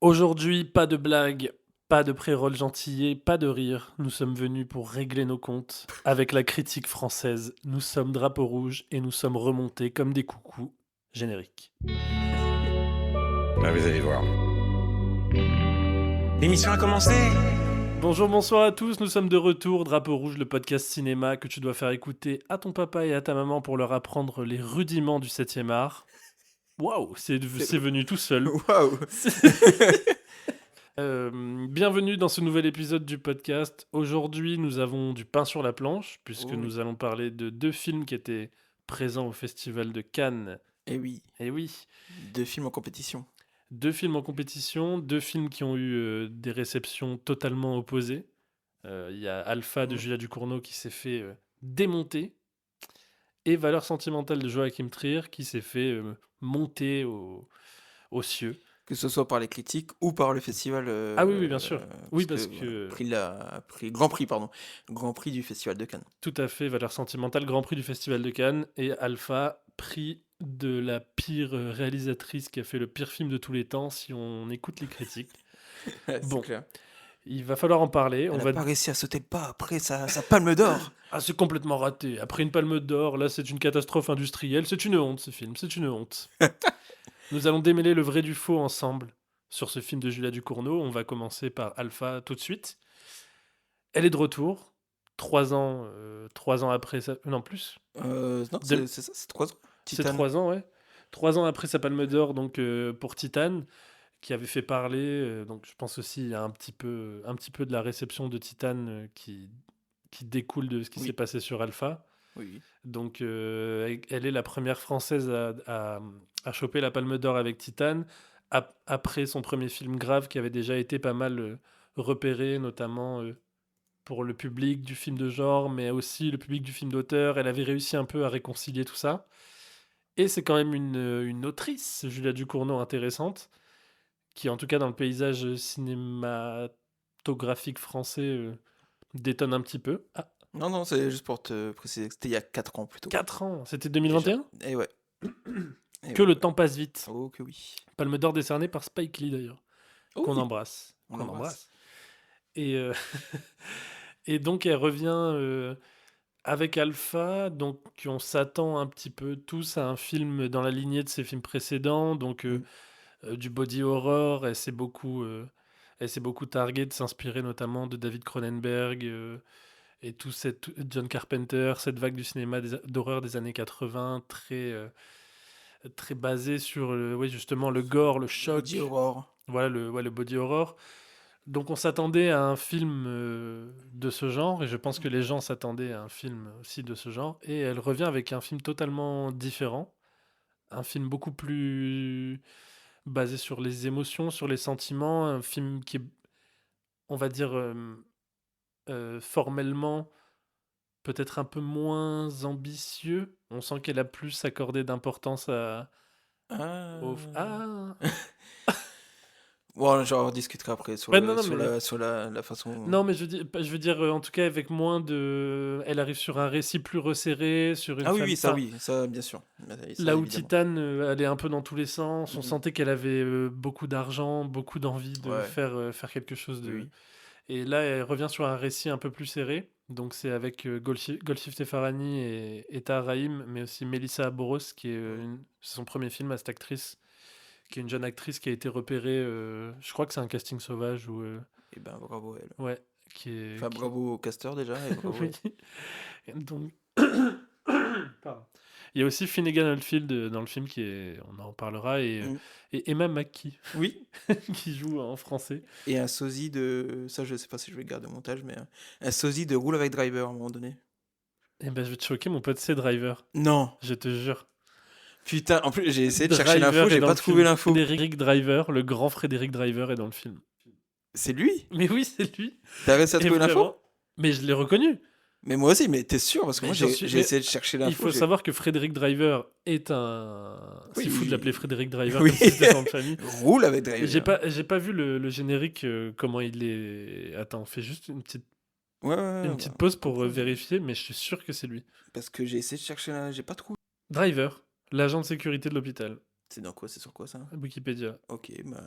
Aujourd'hui, pas de blagues, pas de pré-roll gentillet, pas de rire. Nous sommes venus pour régler nos comptes. Avec la critique française, nous sommes drapeau rouge et nous sommes remontés comme des coucous. Générique. Là, vous allez voir. L'émission a commencé. Bonjour, bonsoir à tous, nous sommes de retour. Drapeau rouge, le podcast cinéma que tu dois faire écouter à ton papa et à ta maman pour leur apprendre les rudiments du 7e art. Waouh, c'est venu tout seul. Waouh. Bienvenue dans ce nouvel épisode du podcast. Aujourd'hui, nous avons du pain sur la planche, puisque Oh oui. nous allons parler de 2 films qui étaient présents au Festival de Cannes. Eh oui, Et oui, 2 films en compétition. 2 films en compétition, 2 films qui ont eu des réceptions totalement opposées. Il y a Alpha de Oh. Julia Ducournau qui s'est fait démonter, et Valeurs sentimentales de Joachim Trier qui s'est fait monter aux cieux. Que ce soit par les critiques ou par le festival. Ah oui, bien sûr. Oui, parce voilà, que Grand Prix du Festival de Cannes. tout à fait, Valeurs sentimentales, Grand Prix du Festival de Cannes, et Alpha, prix de la pire réalisatrice qui a fait le pire film de tous les temps, si on écoute les critiques. C'est Bon, clair. il va falloir en parler. Elle n'a pas réussi à sauter le pas après sa palme d'or. Ah, c'est complètement raté. Après une palme d'or, là, c'est une catastrophe industrielle. C'est une honte, ce film, c'est une honte. Nous allons démêler le vrai du faux ensemble sur ce film de Julia Ducournau. On va commencer par Alpha tout de suite. Elle est de retour. 3 ans après ça. Non, plus. Non, De- c'est ça, c'est 3 ans. C'est Titan. 3 ans, ouais. 3 ans après sa Palme d'Or, donc pour Titane, qui avait fait parler. Donc je pense aussi il y a un petit peu de la réception de Titane qui découle de ce qui Oui. s'est passé sur Alpha. Oui. Donc elle est la première française à choper la Palme d'Or avec Titane, après son premier film Grave, qui avait déjà été pas mal repéré, notamment pour le public du film de genre, mais aussi le public du film d'auteur. Elle avait réussi un peu à réconcilier tout ça. Et c'est quand même une autrice, Julia Ducournau, intéressante, qui, en tout cas, dans le paysage cinématographique français, détonne un petit peu. Ah, Non, c'est juste pour te préciser que c'était il y a 4 ans plutôt. 4 ans, c'était Déjà. 2021. Et ouais. Et Que ouais, le ouais. temps passe vite. Oh que oui. Palme d'or décerné par Spike Lee, d'ailleurs, Oh qu'on oui. embrasse. On Qu'on l'embrasse. embrasse. Et, et donc, elle revient avec Alpha. Donc, on s'attend un petit peu tous à un film dans la lignée de ses films précédents. Donc, du body horror. Elle s'est beaucoup targuée de s'inspirer notamment de David Cronenberg et John Carpenter, cette vague du cinéma d'horreur des années 80, très basée sur ouais, justement le gore, le choc. Body horror. Voilà, le body horror. Donc on s'attendait à un film de ce genre, et je pense que les gens s'attendaient à un film aussi de ce genre. Et elle revient avec un film totalement différent, un film beaucoup plus basé sur les émotions, sur les sentiments, un film qui est, on va dire, formellement peut-être un peu moins ambitieux. On sent qu'elle a plus accordé d'importance au... Ah. Ah. Bon, j'en discuterai après sur, Ouais, le, non, non, sur, mais... la, sur la façon. Non, mais je veux dire, en tout cas, avec moins de... Elle arrive sur un récit plus resserré, sur une Ah oui, famille... oui, ça, bien sûr. Ça, Là où évidemment. Titane allait un peu dans tous les sens, on Mhm. sentait qu'elle avait beaucoup d'argent, beaucoup d'envie de Ouais. faire quelque chose de... Oui. Et là, elle revient sur un récit un peu plus serré. Donc c'est avec Golshifteh Farahani et Tahar Rahim, mais aussi Melissa Aboros, qui est c'est son premier film à cette actrice, qui est une jeune actrice qui a été repérée, je crois que c'est un casting sauvage, ou Et ben, bravo elle. ouais, qui est... Enfin, bravo au casteur déjà, et bravo Oui. elle. Et donc... Pardon. Il y a aussi Finnegan Oldfield dans le film, on en parlera, Mm. et Emma Mackey, Oui. qui joue en français. Et un sosie de. Ça, je sais pas si je vais le garder au montage, mais un sosie de Roule avec Driver à un moment donné. Et ben je vais te choquer, mon pote, c'est Driver. Non. Je te jure. Putain, en plus, j'ai essayé de chercher Driver l'info, est j'ai dans pas le trouvé film. l'info. Frédéric Driver, le grand Frédéric Driver est dans le film. C'est lui? Mais oui, c'est lui. T'as réussi à Et trouver l'info? vraiment. Mais je l'ai reconnu. Mais moi aussi, mais t'es sûr? Parce que Mais moi, j'en j'ai suis- j'ai mais essayé de chercher Il l'info. faut savoir que Frédéric Driver est un... Oui. C'est fou de l'appeler Frédéric Driver Oui. comme si c'était son nom de famille. Roule avec Driver. J'ai pas vu le générique, comment il est... Attends, fais juste une petite Ouais, pause pour comprends. vérifier, mais je suis sûr que c'est lui. Parce que j'ai essayé de chercher j'ai pas trouvé. Driver, l'agent de sécurité de l'hôpital. C'est dans quoi? C'est sur quoi ça? Wikipédia. Ok, bah.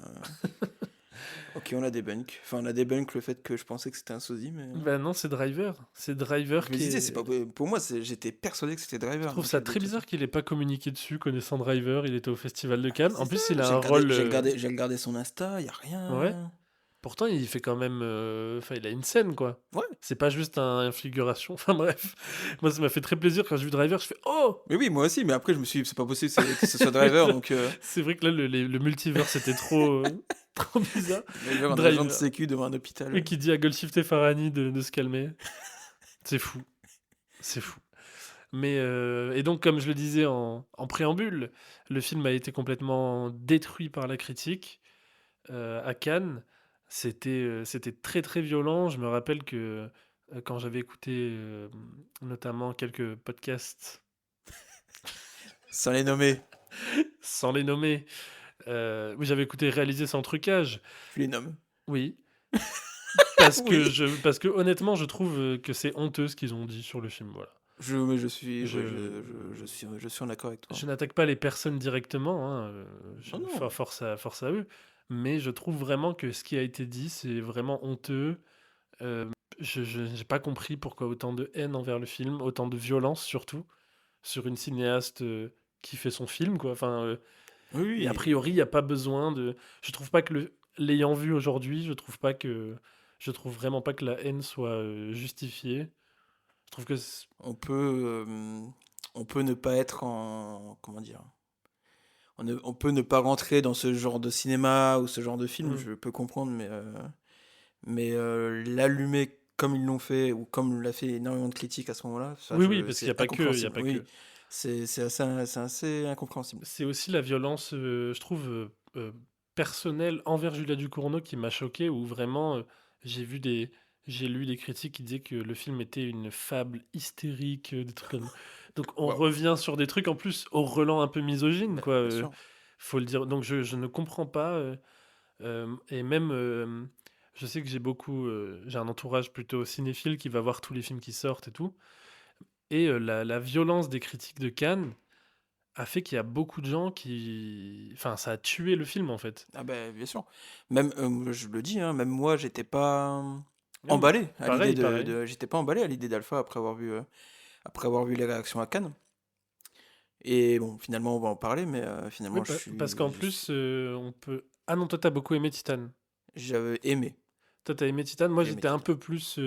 OK, on a débunk. Enfin, on a débunk le fait que je pensais que c'était un sosie, mais Bah non, c'est Driver. C'est Driver je me qui disais, c'est pas est. pour moi, j'étais persuadé que c'était Je Driver, trouve donc ça j'ai très douté. bizarre qu'il ait pas communiqué dessus, connaissant Driver. Il était au Festival de Ah, Cannes. c'est En ça, plus, il a un rôle. j'ai regardé son Insta, y a Ouais. rien. Pourtant, il fait quand même. Enfin, il a une scène, quoi. Ouais, C'est pas juste un figuration. Enfin bref. Moi, ça m'a fait très plaisir quand j'ai vu Driver. Je fais Oh! mais oui, moi aussi, mais après, je me suis dit, c'est pas possible que ce soit Driver, donc C'est vrai que là, le multivers, c'était trop, trop bizarre. Driver, un agent de Driver. sécu devant un hôpital. Oui, qui dit à Golshifteh Farhani de se calmer. C'est fou. C'est fou. Mais et donc, comme je le disais en préambule, le film a été complètement détruit par la critique à Cannes. C'était très très violent. Je me rappelle que quand j'avais écouté notamment quelques podcasts, Sans les nommer, sans les nommer, oui, j'avais écouté Réalisé sans trucage. tu les nommes. Oui, Oui. parce que honnêtement, je trouve que c'est honteux ce qu'ils ont dit sur le film. Voilà. Mais je suis, ouais, Je, je suis en accord avec toi. Je n'attaque pas les personnes directement, hein, Non, non. force à eux, mais je trouve vraiment que ce qui a été dit, c'est vraiment honteux. Je n'ai pas compris pourquoi autant de haine envers le film, autant de violence surtout, sur une cinéaste qui fait son film, quoi. Enfin, Oui, et a oui. priori, il n'y a pas besoin de. Je trouve pas que l'ayant vu aujourd'hui, je trouve vraiment pas que la haine soit justifiée. Je trouve que. On peut ne pas être en, comment dire, on peut ne pas rentrer dans ce genre de cinéma ou ce genre de film, Mm. je peux comprendre, mais l'allumer comme ils l'ont fait ou comme l'a fait énormément de critiques à ce moment-là, Oui, oui, parce qu'il n'y c'est a pas que, il y a incompréhensible. pas Oui, que. c'est assez incompréhensible. C'est aussi la violence, je trouve, personnelle envers Julia Ducournau qui m'a choqué, où vraiment, j'ai vu des j'ai lu des critiques qui disaient que le film était une fable hystérique, des trucs comme donc on Waouh. revient sur des trucs en plus au relent un peu misogyne, Ben, quoi, bien sûr. faut le dire. Donc je ne comprends pas, et même, je sais que j'ai un entourage plutôt cinéphile qui va voir tous les films qui sortent et tout et la violence des critiques de Cannes a fait qu'il y a beaucoup de gens qui enfin, ça a tué le film, en fait. Ah ben, bien sûr. Même, je le dis, hein, même moi, j'étais pas Même emballé à l'idée pareil, pareil. j'étais pas emballé à l'idée d'Alpha après avoir vu les réactions à Cannes. Et bon, finalement, on va en parler, mais Oui, finalement, parce qu'en plus, on peut ah non, toi, t'as beaucoup aimé Titan. j'avais aimé. Toi, t'as aimé Titan. Moi, J'ai aimé j'étais un Titan. peu plus,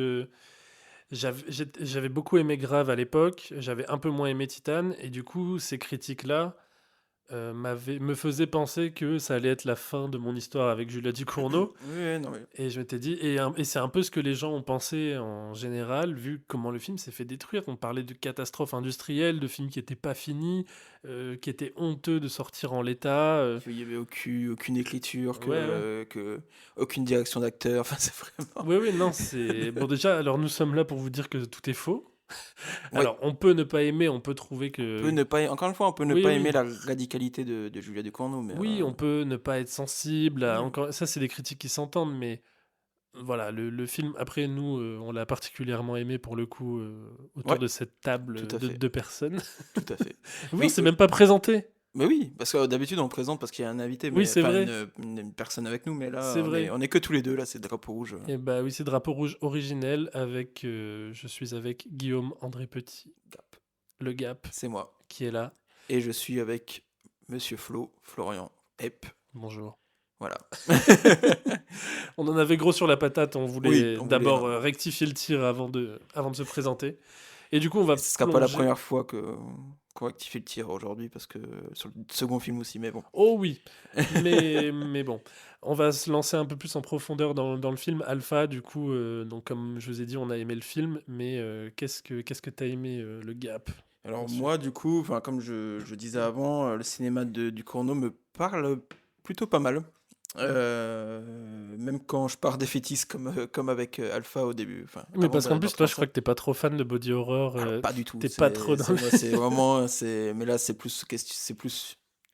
j'avais beaucoup aimé Grave à l'époque, j'avais un peu moins aimé Titan et du coup, ces critiques-là, me faisaient penser que ça allait être la fin de mon histoire avec Julia Ducournau. Oui, oui, non, mais Et je m'étais dit, et c'est un peu ce que les gens ont pensé en général, vu comment le film s'est fait détruire. On parlait de catastrophe industrielle, de films qui n'étaient pas finis, qui étaient honteux de sortir en l'état. qu'il y avait aucune écriture, Ouais, ouais. aucune direction d'acteur. Enfin, c'est vraiment. Oui, oui, non, c'est. Bon, déjà, alors nous sommes là pour vous dire que tout est faux. Oui, Alors, on peut ne pas aimer, on peut trouver on peut que. ne pas, encore une fois, on peut ne Oui, pas aimer oui. la radicalité de Julia Ducournau, mais Oui, on peut ne pas être sensible à. oui, Encore... Ça, c'est des critiques qui s'entendent, mais voilà, le film, après, nous, on l'a particulièrement aimé pour le coup, autour ouais, de cette table tout à de fait, deux personnes. tout à fait. Oui, on Oui, s'est même pas présenté. mais oui, parce que d'habitude on présente parce qu'il y a un invité, Oui, mais c'est enfin vrai, une personne avec nous, mais c'est là vrai. on est que tous les deux là, c'est le drapeau rouge. Et bah oui, c'est Drapeau Rouge originel avec, je suis avec Guillaume André Petit, Gap, le Gap, c'est moi. qui est là. Et je suis avec Monsieur Florian Epp. Bonjour. Voilà. On en avait gros sur la patate, on Oui, voulait on voulait. d'abord Non. rectifier le tir avant de se présenter. Et du coup, on va Et ce sera pas la plonger. première fois que qu'on rectifie le tir aujourd'hui, parce que sur le second film aussi, mais bon. Oh oui, mais bon, on va se lancer un peu plus en profondeur dans le film Alpha. Du coup, donc comme je vous ai dit, on a aimé le film, mais qu'est-ce que t'as aimé le Gap Alors dessus? moi, du coup, enfin comme je disais avant, le cinéma du Corneau me parle plutôt pas mal. Même quand je pars défaitiste comme avec Alpha au début, enfin Mais avant parce qu'en plus, toi, je d'entrer. crois que t'es pas trop fan de body horror. Alors pas du tout, T'es pas trop dans c'est le. moi c'est vraiment mais là c'est plus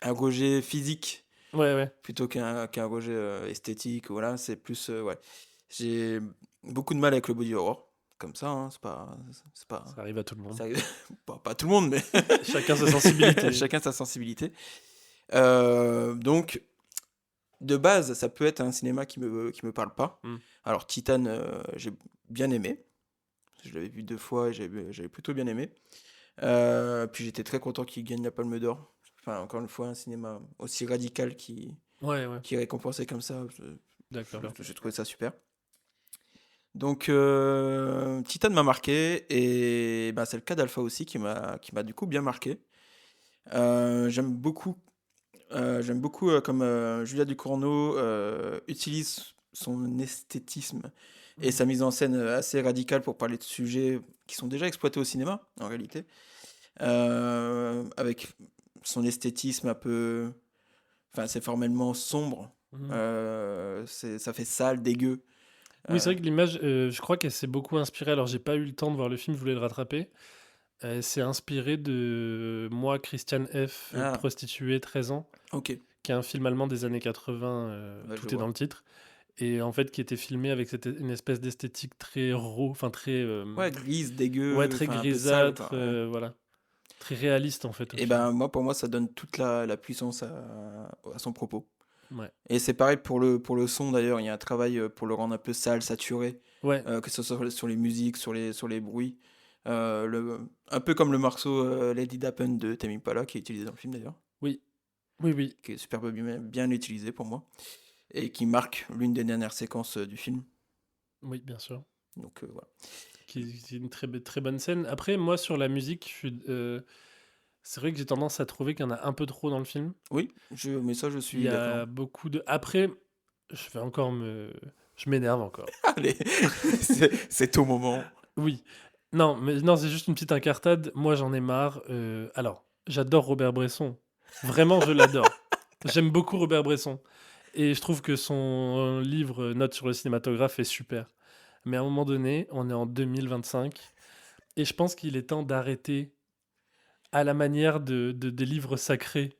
un rejet physique Ouais, ouais. plutôt qu'un rejet esthétique, voilà, c'est plus ouais. J'ai beaucoup de mal avec le body horror, comme ça, hein, c'est pas Ça arrive à tout le monde. ça pas tout le monde, mais Chacun sa sensibilité. chacun sa sensibilité. Donc de base, ça peut être un cinéma qui me parle pas. Mmh. Alors Titan, j'ai bien aimé. Je l'avais vu 2 fois et j'avais plutôt bien aimé. Puis j'étais très content qu'il gagne la Palme d'or. Enfin, encore une fois, un cinéma aussi radical Ouais, ouais, qui est récompensé comme ça, d'accord. j'ai trouvé ça super. Donc Titan m'a marqué et bah, c'est le cas d'Alpha aussi qui m'a du coup bien marqué. J'aime beaucoup, comme, Julia Ducournau, utilise son esthétisme et Mmh. sa mise en scène, assez radicale pour parler de sujets qui sont déjà exploités au cinéma, en réalité. Avec son esthétisme un peu, enfin, c'est formellement sombre, Mmh. ça fait sale, dégueu. Oui, c'est Heu, vrai que l'image, je crois qu'elle s'est beaucoup inspirée, alors j'ai pas eu le temps de voir le film, je voulais le rattraper. Elle s'est inspirée de Moi, Christian F., ah, prostituée, 13 ans, OK, qui est un film allemand des années 80, ouais, je tout est dans vois. le titre et en fait qui était filmé avec une espèce d'esthétique très raw, enfin très, Ouais, grise, ouais, dégueu, très enfin un peu sale, grisâtre, quoi, ouais. voilà, très réaliste en fait au Et final. ben, moi, pour moi, ça donne toute la puissance à son propos. Ouais. Et c'est pareil pour le son d'ailleurs, il y a un travail, pour le rendre un peu sale, saturé, Ouais, que ce soit sur les musiques, sur les bruits. Un peu comme le morceau, Let It Happen de Tame Impala qui est utilisé dans le film d'ailleurs, oui, oui, oui, qui est super bien utilisé pour moi et qui marque l'une des dernières séquences, du film. oui, bien sûr. Donc voilà. Qui est une très bonne scène. Après moi sur la musique, c'est vrai que j'ai tendance à trouver qu'il y en a un peu trop dans le film. Oui, mais ça je Il suis y d'accord. a beaucoup de après, je vais encore me je m'énerve encore. Allez, c'est au moment. Oui. Non, mais non, c'est juste une petite incartade. Moi, j'en ai marre, alors, j'adore Robert Bresson. Vraiment, je l'adore. J'aime beaucoup Robert Bresson et je trouve que son livre, Notes sur le cinématographe est super. Mais à un moment donné, on est en 2025 et je pense qu'il est temps d'arrêter à la manière de des livres sacrés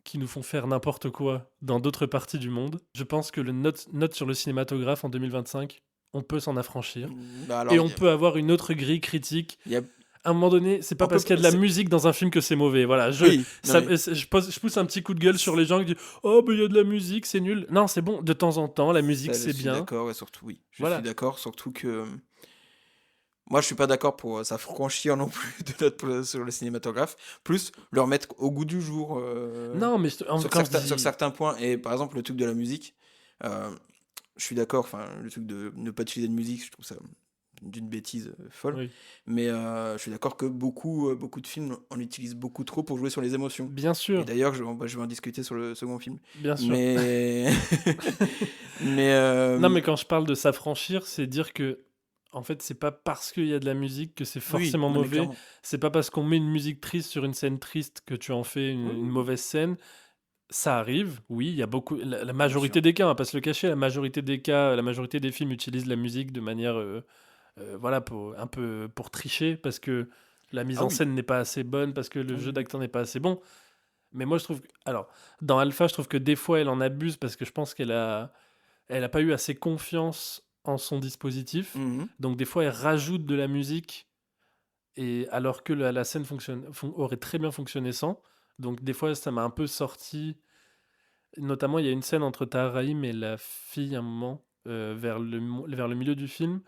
qui nous font faire n'importe quoi dans d'autres parties du monde. Je pense que le note sur le cinématographe en 2025, on peut s'en affranchir Bah et alors, on peut avoir une autre grille critique. il y a À un moment donné, c'est pas on peut parce qu'il y a de la musique dans un film que c'est mauvais. Voilà, oui, non mais je pousse un petit coup de gueule sur les gens qui disent: «Oh, il y a de la musique, c'est nul». Non, c'est bon, de temps en temps, la musique, ça, je c'est suis bien. d'accord et surtout oui, je suis Voilà. d'accord, surtout que, moi je suis pas d'accord pour, s'affranchir non plus de notre sur le cinématographe, plus le remettre au goût du jour, Non, mais quand je sur dis certains points et par exemple le truc de la musique, heu, je suis d'accord, enfin le truc de ne pas utiliser de musique, je trouve ça d'une bêtise, folle, oui, mais je suis d'accord que beaucoup de films en utilisent beaucoup trop pour jouer sur les émotions bien et sûr, d'ailleurs je vais en discuter sur le second film, bien sûr. mais mais Non, mais quand je parle de s'affranchir, c'est dire que, en fait, c'est pas parce qu'il y a de la musique que c'est oui, forcément non mais mauvais. clairement. C'est pas parce qu'on met une musique triste sur une scène triste que tu en fais Oui, une oui, mauvaise scène. Ça arrive, oui, il y a beaucoup la bien sûr. majorité des cas, on va pas se le cacher, la majorité des cas, la majorité des films utilisent la musique de manière, voilà, pour un peu pour tricher parce que la mise Ah en oui, scène n'est pas assez bonne, parce que le ah oui, jeu oui. d'acteur n'est pas assez bon. Mais moi, je trouve alors, dans Alpha, je trouve que des fois, elle en abuse parce que je pense elle a pas eu assez confiance en son dispositif. Mmh. Donc des fois, elle rajoute de la musique et alors que la scène aurait très bien fonctionné sans. Donc des fois, ça m'a un peu sorti. Notamment, il y a une scène entre Tahar Rahim et la fille, à un moment, vers le milieu du film,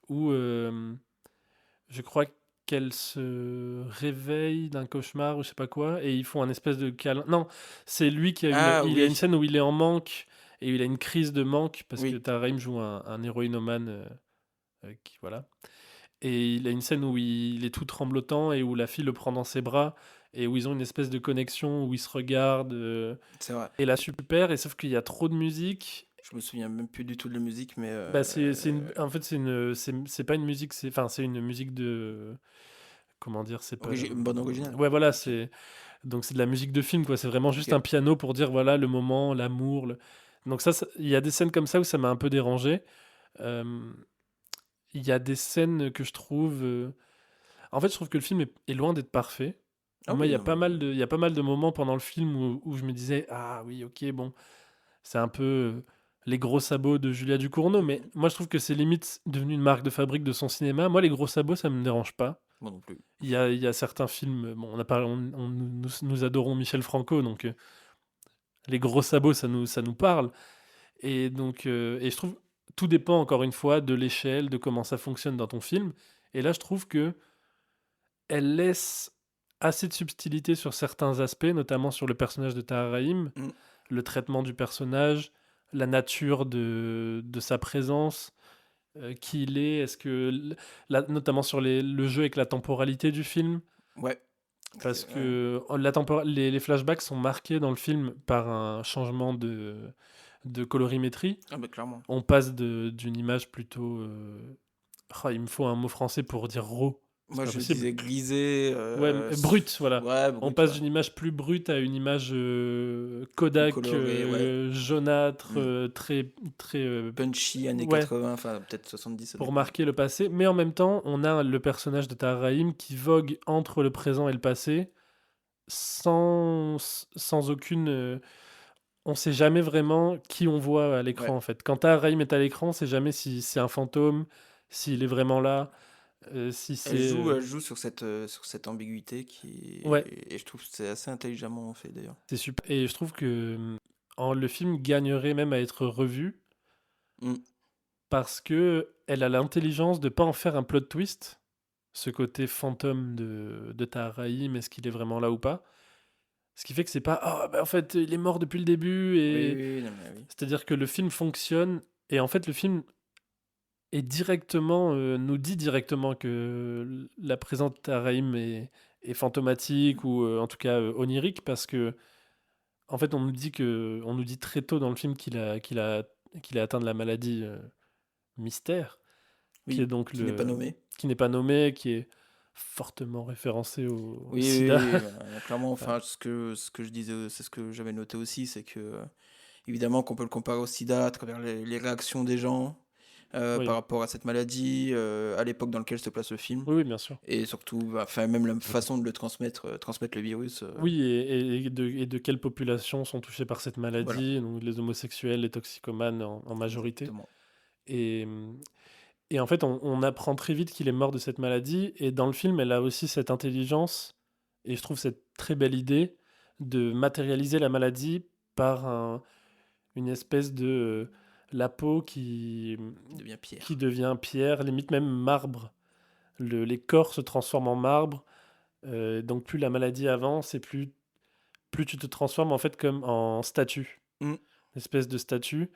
où je crois qu'elle se réveille d'un cauchemar ou je sais pas quoi, et ils font un espèce de câlin. Non, c'est lui qui a Ah il y a une oui, scène où il est en manque et il a une crise de manque parce que oui. Tahar Rahim joue un héroïnomane, qui voilà. Et il a une scène où il est tout tremblotant et où la fille le prend dans ses bras et où ils ont une espèce de connexion où ils se regardent. C'est vrai. Et là, super, et sauf qu'il y a trop de musique. Je me souviens même plus du tout de la musique, mais Bah, c'est une en fait, c'est pas une musique, c'est une musique de comment dire? C'est pas, une bande originale? ouais, voilà, OK, c'est de la musique de film, quoi. C'est vraiment juste OK. un piano pour dire, voilà, le moment, l'amour, donc ça il y a des scènes comme ça où ça m'a un peu dérangé. Hem, il y a des scènes que je trouve, en fait, je trouve que le film est loin d'être parfait. Ah Moi, oui, non mais il y a pas mal de moments pendant le film où je me disais: «Ah oui, OK, bon». C'est un peu, les gros sabots de Julia Ducournau, mais mmh, moi je trouve que c'est limite devenu une marque de fabrique de son cinéma. Moi, les gros sabots, ça me dérange pas. moi non plus. Il y a certains films, bon, on a parlé on nous adorons Michel Franco, donc les gros sabots, ça nous parle. Et donc, et je trouve, tout dépend encore une fois de l'échelle, de comment ça fonctionne dans ton film. Et là, je trouve que elle laisse assez de subtilité sur certains aspects, notamment sur le personnage de Tahar Rahim, Mmh. le traitement du personnage, la nature de sa présence, qui il est, est-ce que, notamment sur le jeu avec la temporalité du film, Ouais. parce Ouais. que les flashbacks sont marqués dans le film par un changement de colorimétrie. Ah bah, clairement. On passe d'une image plutôt. Il me faut un mot français pour dire raw. C'est Moi, pas je possible. disais grisé, Ouais, brute, voilà. ouais, On brut, passe ouais. d'une image plus brute à une image Plus Kodak, coloré, ouais. jaunâtre, Mmh. très, très. Punchy, années Ouais, 80, enfin, peut-être 70, ça pour dépend. marquer le passé. Mais en même temps, on a le personnage de Tahar Rahim qui vogue entre le présent et le passé sans aucune. On sait jamais vraiment qui on voit à l'écran, Ouais. en fait. Quand Tahar Rahim est à l'écran, on sait jamais si c'est un fantôme, s'il est vraiment là, si c'est. Elle joue sur cette ambiguïté Ouais, et je trouve que c'est assez intelligemment fait, d'ailleurs. c'est super. Et je trouve que le film gagnerait même à être revu Mmh. parce que elle a l'intelligence de pas en faire un plot twist, ce côté fantôme de Tahar Rahim, est-ce qu'il est vraiment là ou pas? Ce qui fait que c'est pas: «Ah bah, en fait, il est mort depuis le début» Oui, et oui, oui, non, mais oui. c'est-à-dire que le film fonctionne et en fait, le film est directement, nous dit directement que la présence de Tahar Rahim est fantomatique ou, en tout cas, onirique parce que en fait, on nous dit très tôt dans le film qu'il a atteint de la maladie, mystère, qui est Oui, donc qui n'est pas le nommé. qui n'est pas nommé, qui est fortement référencé au Oui, sida. oui, oui, clairement, Voilà. enfin, ce que je disais, c'est ce que j'avais noté aussi, c'est que, évidemment qu'on peut le comparer au sida à travers les réactions des gens, par Oui. rapport à cette maladie, à l'époque dans laquelle se place le film Oui, oui, bien sûr. et surtout, bah, enfin, même la façon de le transmettre, transmettre le virus, Oui et de quelles populations sont touchées par cette voilà, maladie, donc les homosexuels, les toxicomanes en majorité exactement. et et en fait, on apprend très vite qu'il est mort de cette maladie et dans le film, elle a aussi cette intelligence et je trouve cette très belle idée de matérialiser la maladie par une espèce de, la peau Il devient qui Pierre. devient pierre, limite même marbre. Les corps se transforment en marbre, donc plus la maladie avance et plus tu te transformes en fait comme en statue, Mmh, une espèce de statue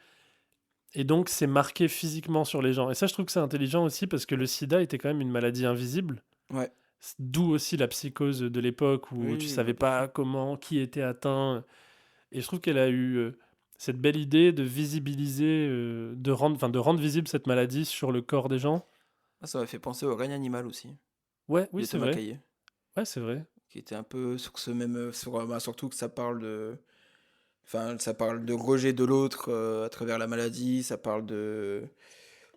et donc c'est marqué physiquement sur les gens et ça je trouve que c'est intelligent aussi parce que le sida était quand même une maladie invisible. ouais. D'où aussi la psychose de l'époque où tu Oui, bah, savais bien sûr. pas comment, qui était atteint et je trouve qu'elle a eu, cette belle idée de visibiliser, de rendre visible cette maladie sur le corps des gens. Ah, ça m'a fait penser au règne animal aussi, Ouais, oui, de c'est Thomas vrai. Caillet, Ouais, c'est vrai. qui était un peu sur ce même, bah, surtout que ça parle de enfin, ça parle de rejet de l'autre, à travers la maladie, ça parle de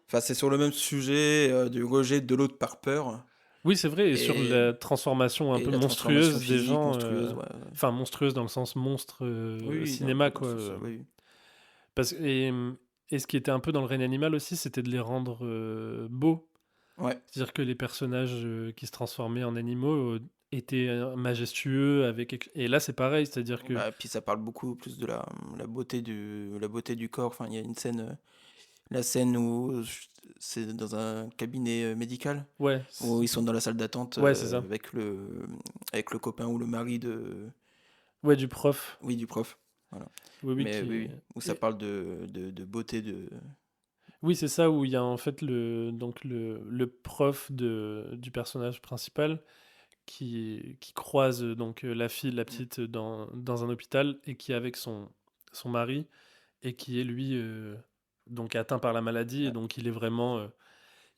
enfin, c'est sur le même sujet, du rejet de l'autre par peur Oui, c'est vrai et sur et la transformation un peu la transformation monstrueuse des physique gens, monstrueuse, ouais, enfin monstrueuse dans le sens monstre, oui, oui, cinéma dans quoi, ce sens, oui, oui, parce et ce qui était un peu dans le règne animal aussi, c'était de les rendre, beaux. ouais, C'est-à-dire que les personnages, qui se transformaient en animaux, étaient, majestueux avec et là, c'est pareil, c'est-à-dire que bah, puis ça parle beaucoup plus de la beauté du corps, enfin, il y a une scène, la scène où c'est dans un cabinet, médical, ouais, où ils sont dans la salle d'attente, ouais, c'est ça. avec le copain ou le mari de Ouais, du prof. oui, du prof, voilà. Oui, oui, Mais oui, oui, où ça et parle de beauté oui, c'est ça où il y a en fait le prof du personnage principal qui croise, donc la mmh, petite, dans un hôpital et qui est avec son mari et qui est lui, donc atteint par la maladie et ouais, donc il est vraiment,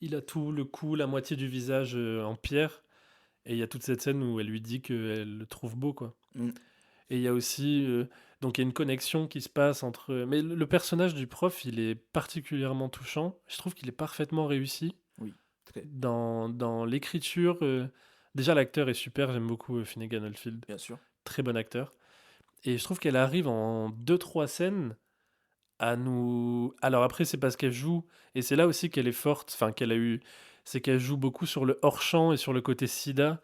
il a tout le cou, la moitié du visage, en pierre et il y a toute cette scène où elle lui dit qu'elle le trouve beau, quoi mmh, et il y a aussi, donc il y a une connexion qui se passe entre, mais le personnage du prof, il est particulièrement touchant. Je trouve qu'il est parfaitement réussi oui, très, dans l'écriture, déjà l'acteur est super, j'aime beaucoup, Finnegan Oldfield, bien sûr. très bon acteur et je trouve qu'elle arrive en deux trois scènes à nous alors après c'est parce qu'elle joue et c'est là aussi qu'elle est forte, enfin qu'elle a eu c'est qu'elle joue beaucoup sur le hors champ et sur le côté sida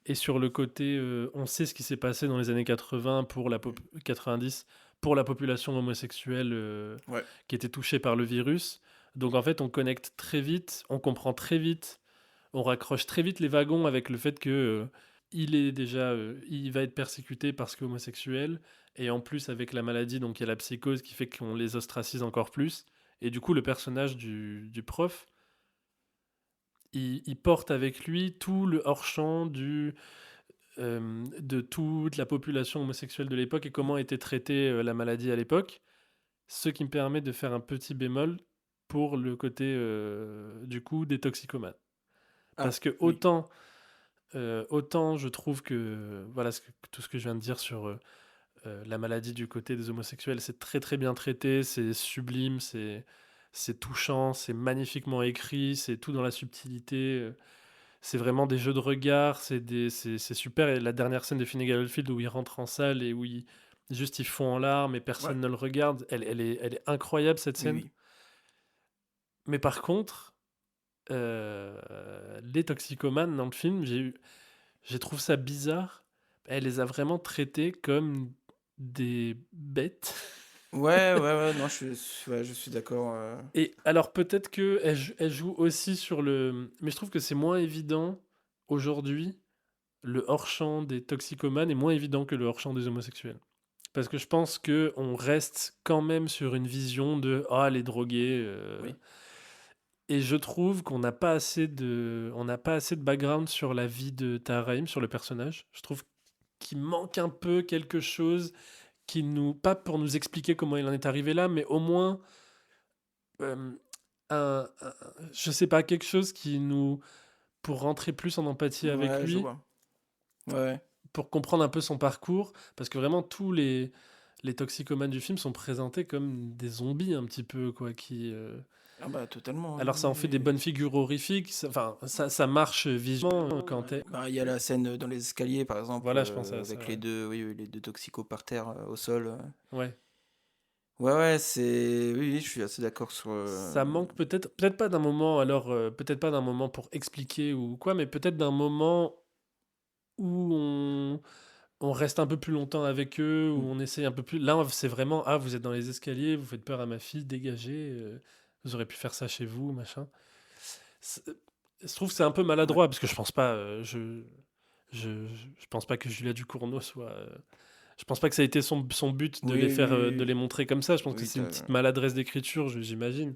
et sur le côté, on sait ce qui s'est passé dans les années 80 pour la pop Mmh, 90 pour la population homosexuelle Ouais. qui était touchée par le virus. Donc en fait, on connecte très vite, on comprend très vite, on raccroche très vite les wagons avec le fait que il va être persécuté parce qu'homosexuel, et en plus avec la maladie, donc il y a la psychose qui fait qu'on les ostracise encore plus. Et du coup, le personnage du prof, il porte avec lui tout le hors-champ de toute la population homosexuelle de l'époque et comment était traitée la maladie à l'époque. Ce qui me permet de faire un petit bémol pour le côté du coup des toxicomanes. Ah, Parce que oui. autant je trouve que voilà tout ce que je viens de dire sur la maladie du côté des homosexuels, c'est très très bien traité, c'est sublime, c'est touchant, c'est magnifiquement écrit, c'est tout dans la subtilité. C'est vraiment des jeux de regard, c'est super. Et la dernière scène de Finnegan Oldfield où il rentre en salle et où juste ils font en larmes et Ouais. personne ne le regarde, elle est incroyable cette Oui, scène. oui. Mais par contre, les toxicomanes dans le film, j'ai trouvé ça bizarre. Elle les a vraiment traités comme des bêtes. Ouais, ouais, ouais, non, ouais, je suis d'accord. Et alors peut-être que elle joue aussi sur le... Mais je trouve que c'est moins évident aujourd'hui. Le hors-champ des toxicomanes est moins évident que le hors-champ des homosexuels. Parce que je pense que on reste quand même sur une vision de ah les drogués. Oui. Et je trouve on n'a pas assez de background sur la vie de Tahar sur le personnage. Je trouve qu'il manque un peu quelque chose pas pour nous expliquer comment il en est arrivé là, mais au moins euh, je sais pas, quelque chose pour rentrer plus en empathie avec Ouais, je lui, vois. Ouais. pour comprendre un peu son parcours, parce que vraiment les toxicomanes du film sont présentés comme des zombies un petit peu, quoi, Ah bah totalement, oui, alors ça en fait des oui, bonnes figures horrifiques, enfin ça marche visuellement quand t'es... bah, il y a la scène dans les escaliers, par exemple, Voilà, je pensais à ça, avec les ouais. deux, oui, oui, les deux toxicos par terre, au sol. Ouais. Ouais, ouais, oui, oui, je suis assez d'accord sur. Ça manque peut-être pas d'un moment, alors peut-être pas d'un moment pour expliquer ou quoi, mais peut-être d'un moment où on reste un peu plus longtemps avec eux, où Mm. on essaye un peu plus. Là, c'est vraiment, ah, vous êtes dans les escaliers, vous faites peur à ma fille, dégagez, vous aurez pu faire ça chez vous, machin. C'est- Je trouve que c'est un peu Ouais. maladroit, parce que je pense pas, je pense pas que Julia Ducournau soit. Je pense pas que ça a été son but de Oui, oui, de les oui, montrer comme ça. Je pense oui, que oui, c'est une petite maladresse d'écriture, j'imagine.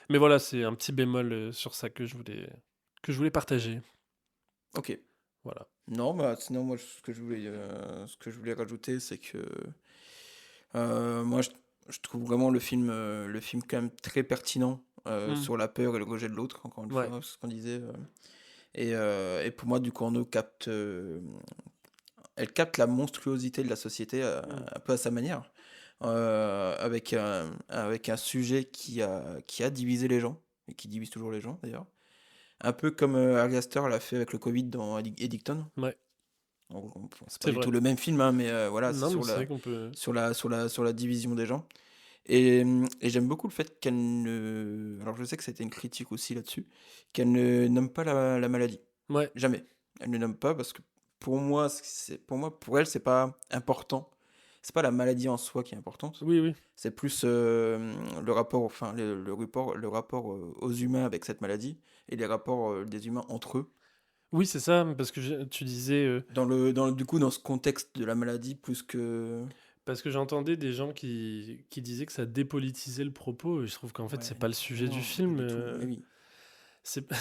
Mais voilà, c'est un petit bémol sur ça que je voulais partager. Ok. Voilà. Non, bah sinon moi ce que je voulais rajouter, c'est que moi je trouve vraiment le film quand même très pertinent Hmm. sur la peur et le rejet de l'autre, encore une Ouais. fois, c'est ce qu'on disait. Et pour moi, Ducournau elle capte la monstruosité de la société Hmm. un peu à sa manière, avec un sujet qui a divisé les gens, et qui divise toujours les gens d'ailleurs. Un peu comme Ari Aster l'a fait avec le Covid dans Eddington. Ouais. C'est pas C'est du tout vrai. le même film, hein, mais voilà, c'est Non, mais c'est vrai qu'on peut. sur la division des gens. Et j'aime beaucoup le fait qu'elle ne... Alors je sais que c'était une critique aussi là-dessus, qu'elle ne nomme pas la maladie. Ouais. Jamais. Elle ne nomme pas parce que pour elle, c'est pas important. C'est pas la maladie en soi qui est importante. Oui, oui. C'est plus le rapport, enfin le rapport aux humains avec cette maladie et les rapports des humains entre eux. Oui, c'est ça, parce que tu disais. Du coup, dans ce contexte de la maladie, plus que... Parce que j'entendais des gens qui disaient que ça dépolitisait le propos, et je trouve qu'en fait, Ouais, c'est pas le mais sujet du non, pas film. du tout. Mais oui.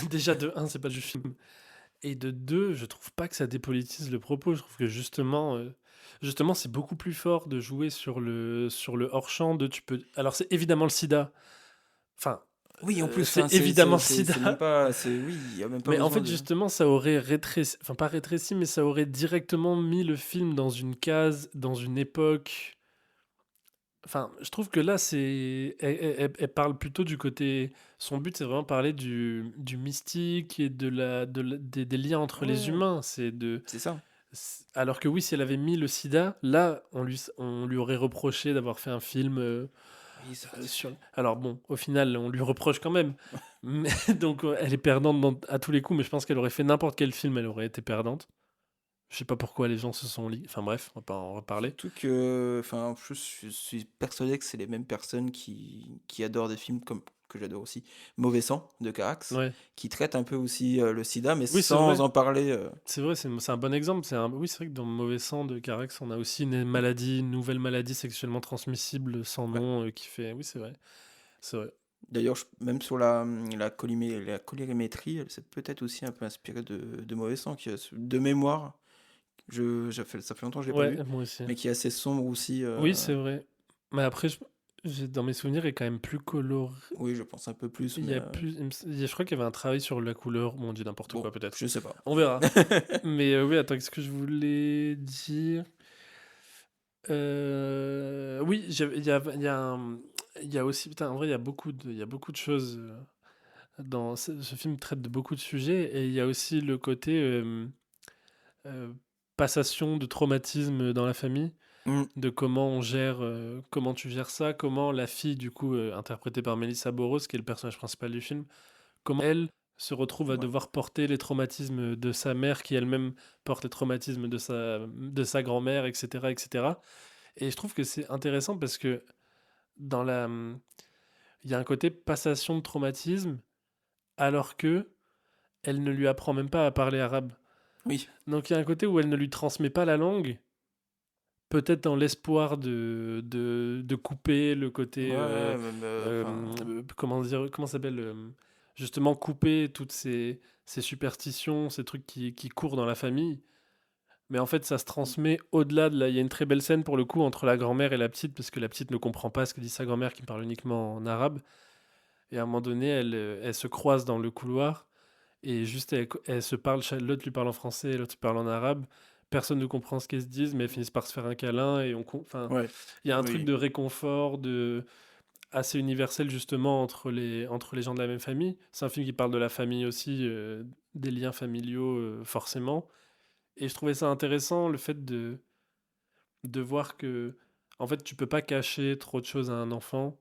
Déjà, de un, c'est pas du film. Et de deux, je trouve pas que ça dépolitise le propos. Je trouve que justement, c'est beaucoup plus fort de jouer sur le hors-champ de tu peux. Alors, c'est évidemment le sida. Enfin, Oui, en plus, enfin, c'est évidemment le c'est même sida. pas... Oui, il y a même pas Mais en besoin fait, de... justement, ça aurait rétréci, enfin pas rétréci, mais ça aurait directement mis le film dans une case, dans une époque. Enfin, je trouve que là, elle parle plutôt du côté. Son but, c'est vraiment parler du mystique et des liens entre les Ouais, humains. c'est ça. Alors que oui, si elle avait mis le sida, là, on lui aurait reproché d'avoir fait un film Oui, ça... sur. Alors bon, au final, on lui reproche quand même. Donc, elle est perdante à tous les coups, mais je pense qu'elle aurait fait n'importe quel film, elle aurait été perdante. Je sais pas pourquoi les gens se sont enfin bref, on va pas en reparler. Surtout que, enfin, en plus, je suis persuadé que c'est les mêmes personnes qui adorent des films comme que j'adore aussi, Mauvais sang de Carax, Ouais. qui traite un peu aussi, le sida, mais Oui, c'est sans vrai. en parler, C'est vrai, c'est un bon exemple. Oui, c'est vrai que dans Mauvais sang de Carex, on a aussi une nouvelle maladie sexuellement transmissible sans ouais. nom qui fait. Oui, c'est vrai. C'est vrai. D'ailleurs, même sur la colorimétrie, elle s'est peut-être aussi un peu inspirée de Mauvais sang, qui est de mémoire, ça fait longtemps que je l'ai pas Ouais, vu, moi aussi. mais qui est assez sombre aussi, Oui, c'est vrai. Mais après, dans mes souvenirs, il est quand même plus coloré. oui, je pense un peu plus, Il mais y a plus. Je crois qu'il y avait un travail sur la couleur. Bon, on dit n'importe bon, quoi, peut-être. je sais pas. On verra. Mais oui, attends, qu'est-ce que je voulais dire? Oui, il y a aussi, putain, en vrai, il y a beaucoup de choses. Dans ce film traite de beaucoup de sujets et il y a aussi le côté euh, passation de traumatisme dans la famille, Mmh, de comment tu gères ça, comment la fille, du coup, interprétée par Melissa Boros, qui est le personnage principal du film, comment elle se retrouve à ouais. devoir porter les traumatismes de sa mère, qui elle-même porte les traumatismes de sa grand-mère, etc., etc. Et cetera. Et je trouve que c'est intéressant parce que dans la, il y a un côté passation de traumatisme, alors que elle ne lui apprend même pas à parler arabe. Oui, Donc il y a un côté où elle ne lui transmet pas la langue, peut-être dans l'espoir de couper le côté, ouais, même, enfin, comment dire, comment ça s'appelle, justement couper toutes ces superstitions, ces trucs qui courent dans la famille. Mais en fait, ça se mmh, transmet au-delà de là. Il y a une très belle scène pour le coup entre la grand-mère et la petite, parce que la petite ne comprend pas ce que dit sa grand-mère qui parle uniquement en arabe. Et à un moment donné, elle se croise dans le couloir. Et juste, elles se parlent, l'autre lui parle en français, l'autre lui parle en arabe. Personne ne comprend ce qu'elles se disent, mais elles finissent par se faire un câlin. Enfin, ouais, il y a un truc oui, de réconfort, assez universel justement entre les gens de la même famille. C'est un film qui parle de la famille aussi, des liens familiaux forcément. Et je trouvais ça intéressant le fait de voir que, en fait, tu peux pas cacher trop de choses à un enfant.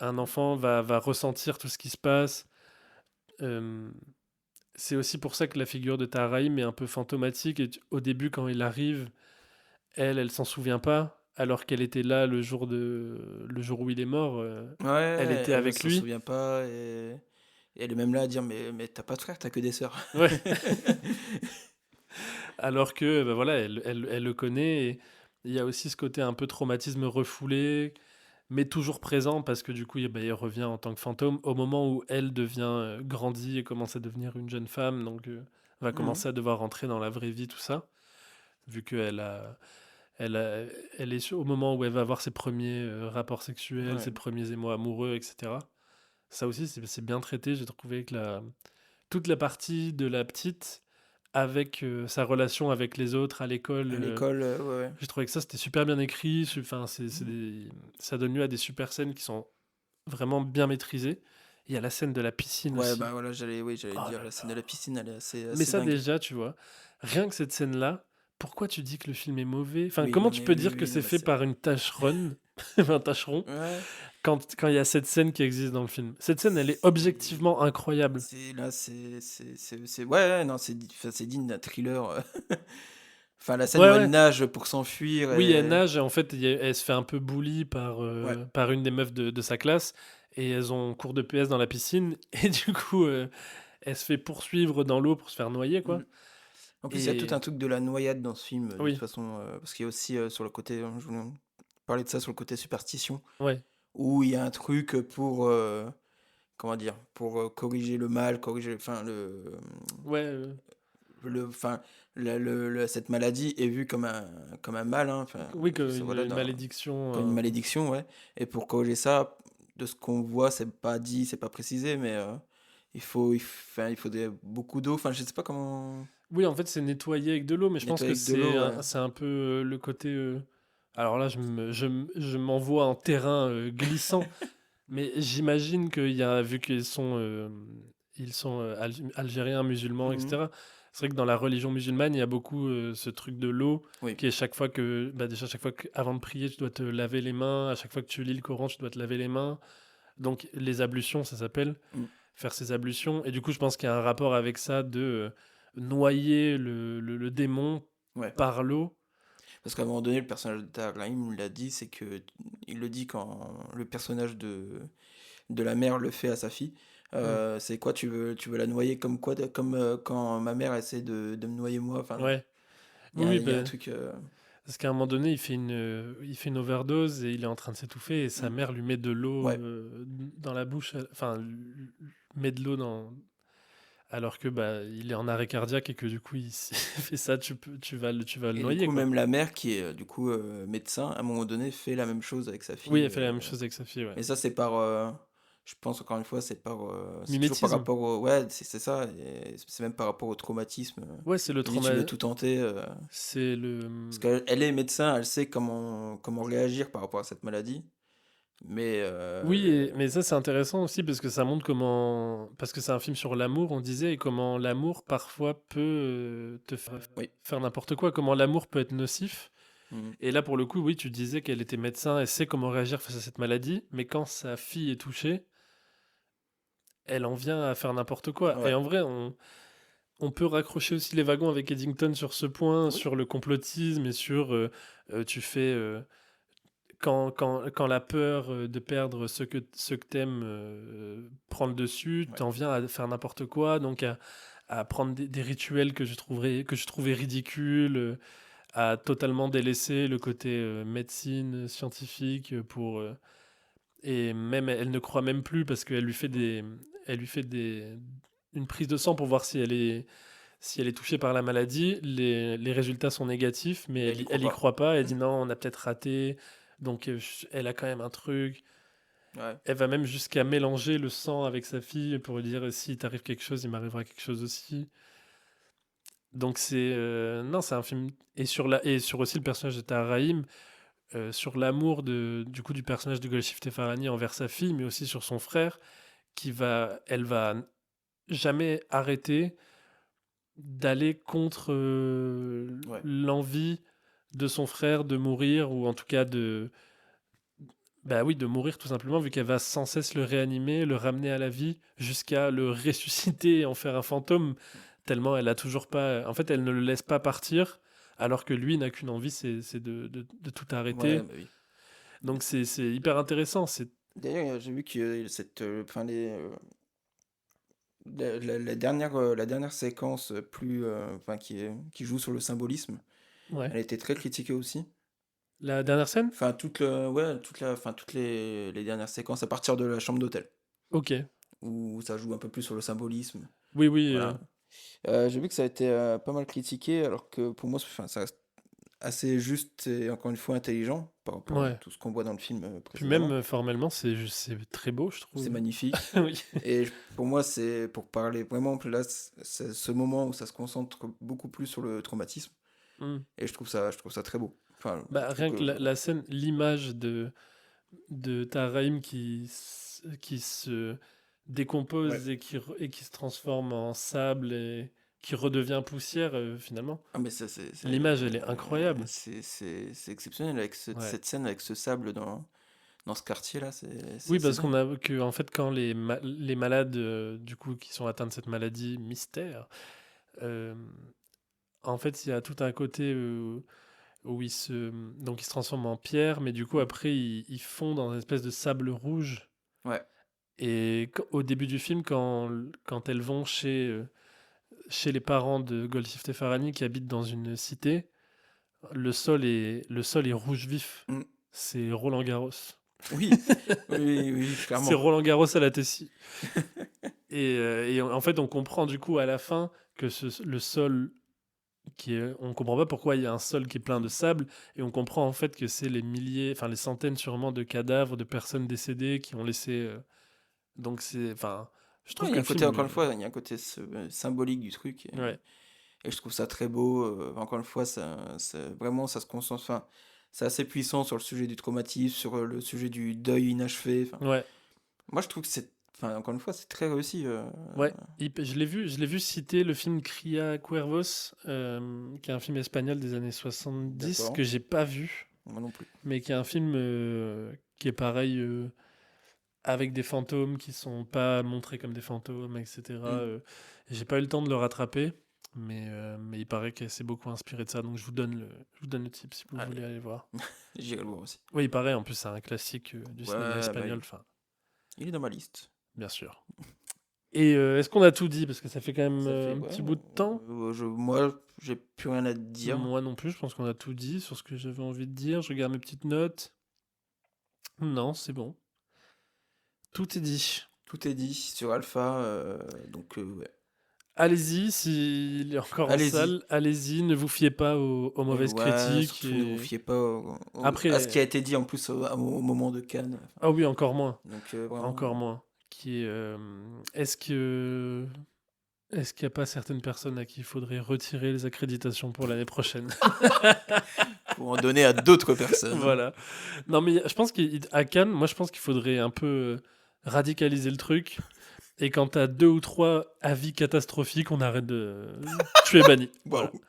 Un enfant va ressentir tout ce qui se passe. Euh, C'est aussi pour ça que la figure de Taharaim est un peu fantomatique. Et au début, quand il arrive, elle s'en souvient pas, alors qu'elle était là le jour où il est mort. Elle ouais, était elle ne avec s'en lui. souvient pas et elle est même là à dire: «Mais tu pas de frère, t'as que des sœurs». Ouais. Alors que, bah voilà, elle le connaît. Et il y a aussi ce côté un peu traumatisme refoulé, mais toujours présent parce que du coup, il revient en tant que fantôme au moment où elle devient grandit et commence à devenir une jeune femme, donc va Mmh, commencer à devoir rentrer dans la vraie vie, tout ça, vu qu'elle Elle, a- elle est au moment où elle va avoir ses premiers rapports sexuels, ouais. ses premiers émois amoureux, etc. Ça aussi, c'est bien traité. J'ai trouvé que toute la partie de la petite, avec sa relation avec les autres à l'école, À l'école, ouais, ouais. j'ai trouvé que ça, c'était super bien écrit. Enfin, Mmh. ça donne lieu à des super scènes qui sont vraiment bien maîtrisées. Il y a la scène de la piscine Ouais, aussi. bah, voilà, j'allais Oh dire là la scène de là. la piscine, elle est assez Mais assez ça dingue. déjà, tu vois, rien que cette scène-là, pourquoi tu dis que le film est mauvais? Enfin, Oui, comment non, tu mais peux oui, dire que oui, non, c'est mais fait c'est par une tâcheronne, un tâcheron, ouais, quand il y a cette scène qui existe dans le film? Cette scène, elle est c'est objectivement incroyable. là, c'est ouais, ouais, non, enfin, c'est digne d'un thriller, enfin, la scène Ouais, où elle ouais. nage pour s'enfuir Oui, elle et nage et en fait, elle se fait un peu bully ouais. par une des meufs de sa classe et elles ont cours de PS dans la piscine et du coup, elle se fait poursuivre dans l'eau pour se faire noyer, Mmh. quoi. En plus, il y a tout Et un truc de la noyade dans ce film, de toute oui, façon, parce qu'il y a aussi, sur le côté, je voulais parler de ça sur le côté superstition, ouais, où il y a un truc, pour, comment dire? Pour, corriger le mal, corriger enfin ouais, enfin, cette maladie est vue comme un mal, hein, enfin, oui, comme voilà, une malédiction. comme une malédiction, ouais, et pour corriger ça, de ce qu'on voit, c'est pas dit, c'est pas précisé, mais, il faudrait beaucoup d'eau, enfin, je sais pas comment Oui, en fait, c'est nettoyé avec de l'eau, mais je pense nettoyer que avec de l'eau, ouais. c'est un peu le côté. Alors là, je m'envoie en terrain glissant, mais j'imagine qu'il y a, vu ils sont algériens, musulmans, Mmh. etc. C'est vrai que dans la religion musulmane, il y a beaucoup ce truc de l'eau, Oui. qui est chaque fois bah déjà, chaque fois avant de prier, tu dois te laver les mains. À chaque fois que tu lis le Coran, tu dois te laver les mains. Donc, les ablutions, ça s'appelle Mmh. faire ses ablutions. Et du coup, je pense qu'il y a un rapport avec ça noyer le démon Ouais. par l'eau. Parce qu'à un moment donné, le personnage de Tahar Rahim l'a dit, c'est que il le dit quand le personnage de la mère le fait à sa fille. Mmh. C'est quoi, tu veux la noyer comme quoi, comme quand ma mère essaie de me noyer moi. Enfin, Ouais. il y Oui, a, oui, il y a un bah, truc. parce qu'à un moment donné, il fait une overdose et il est en train de s'étouffer et sa Mm, mère lui met de l'eau, ouais, dans la bouche, enfin, met de l'eau dans alors que, bah, il est en arrêt cardiaque et que du coup, il s'il fait ça, tu vas le et du noyer, coup, quoi. même la mère qui est du coup médecin, à un moment donné, fait la même chose avec sa Oui, fille. elle fait la même chose avec sa fille, ouais. Mais ça, c'est par. Je pense encore une fois, c'est toujours par Mimétisme. rapport au. Ouais, c'est ça. Et c'est même par rapport au traumatisme. Ouais, c'est le Elle dit, tu veux trauma tout tenter. c'est le, Parce qu'elle est médecin, elle sait comment réagir par rapport à cette maladie. Mais oui mais ça, c'est intéressant aussi parce que ça montre comment parce que c'est un film sur l'amour, on disait et comment l'amour parfois peut, te oui. faire n'importe quoi, comment l'amour peut être nocif. Mhm. Et là, pour le coup, oui, tu disais qu'elle était médecin, elle sait comment réagir face à cette maladie, mais quand sa fille est touchée, elle en vient à faire n'importe quoi. Et Ouais. en vrai, on peut raccrocher aussi les wagons avec Eddington sur ce point, Oui. sur le complotisme et sur tu fais quand la peur de perdre ce que t'aimes prend le dessus, Ouais. t'en viens à faire n'importe quoi, donc à prendre des rituels que je trouvais ridicules, à totalement délaisser le côté médecine scientifique et même elle ne croit même plus parce qu'elle lui fait Mm. elle lui fait une prise de sang pour voir si elle est touchée par la maladie. Les résultats sont négatifs, mais Mais elle y croit elle y pas. croit pas. Elle dit non, on a peut-être raté, donc elle a quand même un truc. Ouais. Elle va même jusqu'à mélanger le sang avec sa fille pour lui dire si t'arrive quelque chose, il m'arrivera quelque chose aussi. Donc c'est non, c'est un film et sur aussi le personnage de Tahar Rahim, sur l'amour du coup du personnage de Golshifteh Farahani envers sa fille, mais aussi sur son frère, elle va jamais arrêter d'aller contre Ouais. l'envie de son frère de mourir ou en tout cas bah oui, de mourir tout simplement vu qu'elle va sans cesse le réanimer, le ramener à la vie jusqu'à le ressusciter et en faire un fantôme tellement elle a toujours pas en fait elle ne le laisse pas partir alors que lui n'a qu'une envie c'est de tout Ouais, arrêter. bah oui. Donc c'est hyper intéressant, c'est D'ailleurs, j'ai vu que cette, enfin la dernière séquence plus, enfin qui joue sur le symbolisme, ouais. elle a été très critiquée aussi. La dernière scène? Enfin toutes les dernières séquences à partir de la chambre d'hôtel, OK. où ça joue un peu plus sur le symbolisme. Oui, oui, Voilà. J'ai vu que ça a été pas mal critiqué, alors que pour moi, enfin, ça reste assez juste et encore une fois intelligent par rapport à ouais. tout ce qu'on voit dans le film Puis même, précédemment. formellement, c'est très beau, je C'est trouve. magnifique. Oui. Et pour moi, c'est pour parler vraiment, là, c'est ce moment où ça se concentre beaucoup plus sur le traumatisme. Mmh. Et je trouve ça très beau. Enfin, je Bah, trouve rien que. que la scène, l'image de Taharaim qui se Ouais. décompose et qui se transforme en sable et qui redevient poussière, finalement. Ah, mais ça, L'image, elle est incroyable. c'est exceptionnel avec Ouais. cette scène avec ce sable dans ce quartier-là, c'est Oui, assez parce qu'on dingue. a que en fait, quand les malades, du coup, qui sont atteints de cette maladie mystère, hem, en fait, il y a tout un côté, où ils se transforment en pierre, mais du coup, Mm. après, ils fondent dans une espèce de sable rouge. Ouais. Et au début du film, quand elles vont chez les parents de Golshifteh Farahani qui habitent dans une cité, le sol est rouge vif. Mm. C'est Roland Garros. Oui, oui, oui, C'est clairement. Roland Garros à la Tessie. Et en fait, on comprend du coup à la fin que le sol on comprend pas pourquoi il y a un sol qui est plein de Mm. sable, et on comprend en fait que c'est les milliers, enfin les centaines sûrement de cadavres de personnes décédées qui ont laissé. Donc enfin, je Ouais, trouve il y que a le un côté, film, encore une fois, il y a un côté symbolique du truc. ouais, Et je trouve ça très beau. Encore une fois, vraiment, ça se concentre. Enfin, c'est assez puissant sur le sujet du traumatisme, sur le sujet du deuil inachevé. Enfin, ouais, moi, je trouve que c'est. Enfin, encore une fois, c'est très réussi. ouais. Je l'ai vu citer le film Cria Cuervos, qui est un film espagnol des années 70 D'accord. que j'ai pas vu, Moi non plus. mais qui est un film qui est pareil. Avec des fantômes qui sont pas montrés comme des fantômes, etc. Mm. J'ai pas eu le temps de le rattraper, mais il paraît qu'elle s'est beaucoup inspirée de ça, donc je vous donne le tip si vous Allez. voulez aller voir. J'irai le voir aussi. Oui, il paraît, en plus, c'est un classique du cinéma Ouais, espagnol, enfin, il est dans ma liste. bien sûr. Et est-ce qu'on a tout dit? Parce que ça fait quand même Ça fait, un ouais, petit bout de temps. moi, j'ai plus rien à te dire. Moi non plus, je pense qu'on a tout dit sur ce que j'avais envie de dire. Je regarde mes petites notes. Non, c'est bon. Tout est dit. Tout est dit sur Alpha, donc ouais. Allez-y, s'il est encore en Allez-y. salle, allez-y, ne vous fiez pas aux mauvaises Ouais, critiques. surtout ne vous fiez pas Après, à ce qui a été dit en plus au moment de Cannes. ah oui, encore moins. Donc vraiment, Encore moins. Qui est, est-ce que est-ce qu'il n'y a pas certaines personnes à qui il faudrait retirer les accréditations pour l'année prochaine? pour en donner à d'autres personnes. Voilà. Non, mais je pense qu'à Cannes, moi je pense qu'il faudrait un peu radicaliser le truc. Et quand t'as 2 ou 3 avis catastrophiques, on arrête de. Tu es banni. Voilà. Waouh.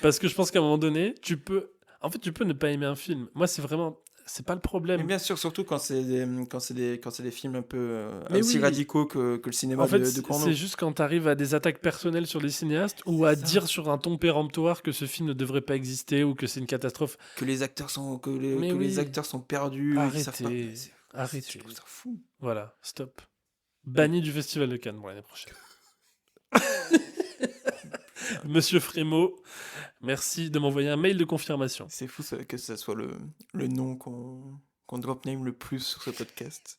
Parce que je pense qu'à un moment donné, tu peux. En fait, tu peux ne pas aimer un film. Moi, c'est vraiment. C'est pas le Mais problème. bien sûr, surtout quand c'est des films un peu Mais aussi oui. radicaux que le cinéma En fait, de Corneau. c'est juste quand t'arrives à des attaques personnelles sur les cinéastes ou à ça. dire sur un ton péremptoire que ce film ne devrait pas exister ou que c'est une catastrophe. Que les acteurs sont Mais que oui. les acteurs sont perdus, qu'ils savent pas. Arrêtez. Je Arrêtez. trouve ça fou. Voilà, stop. Banni du Festival de Cannes pour l'année prochaine. Monsieur Frémaux, merci de m'envoyer un mail de confirmation. C'est fou que ça soit le nom qu'on drop name le plus sur ce podcast.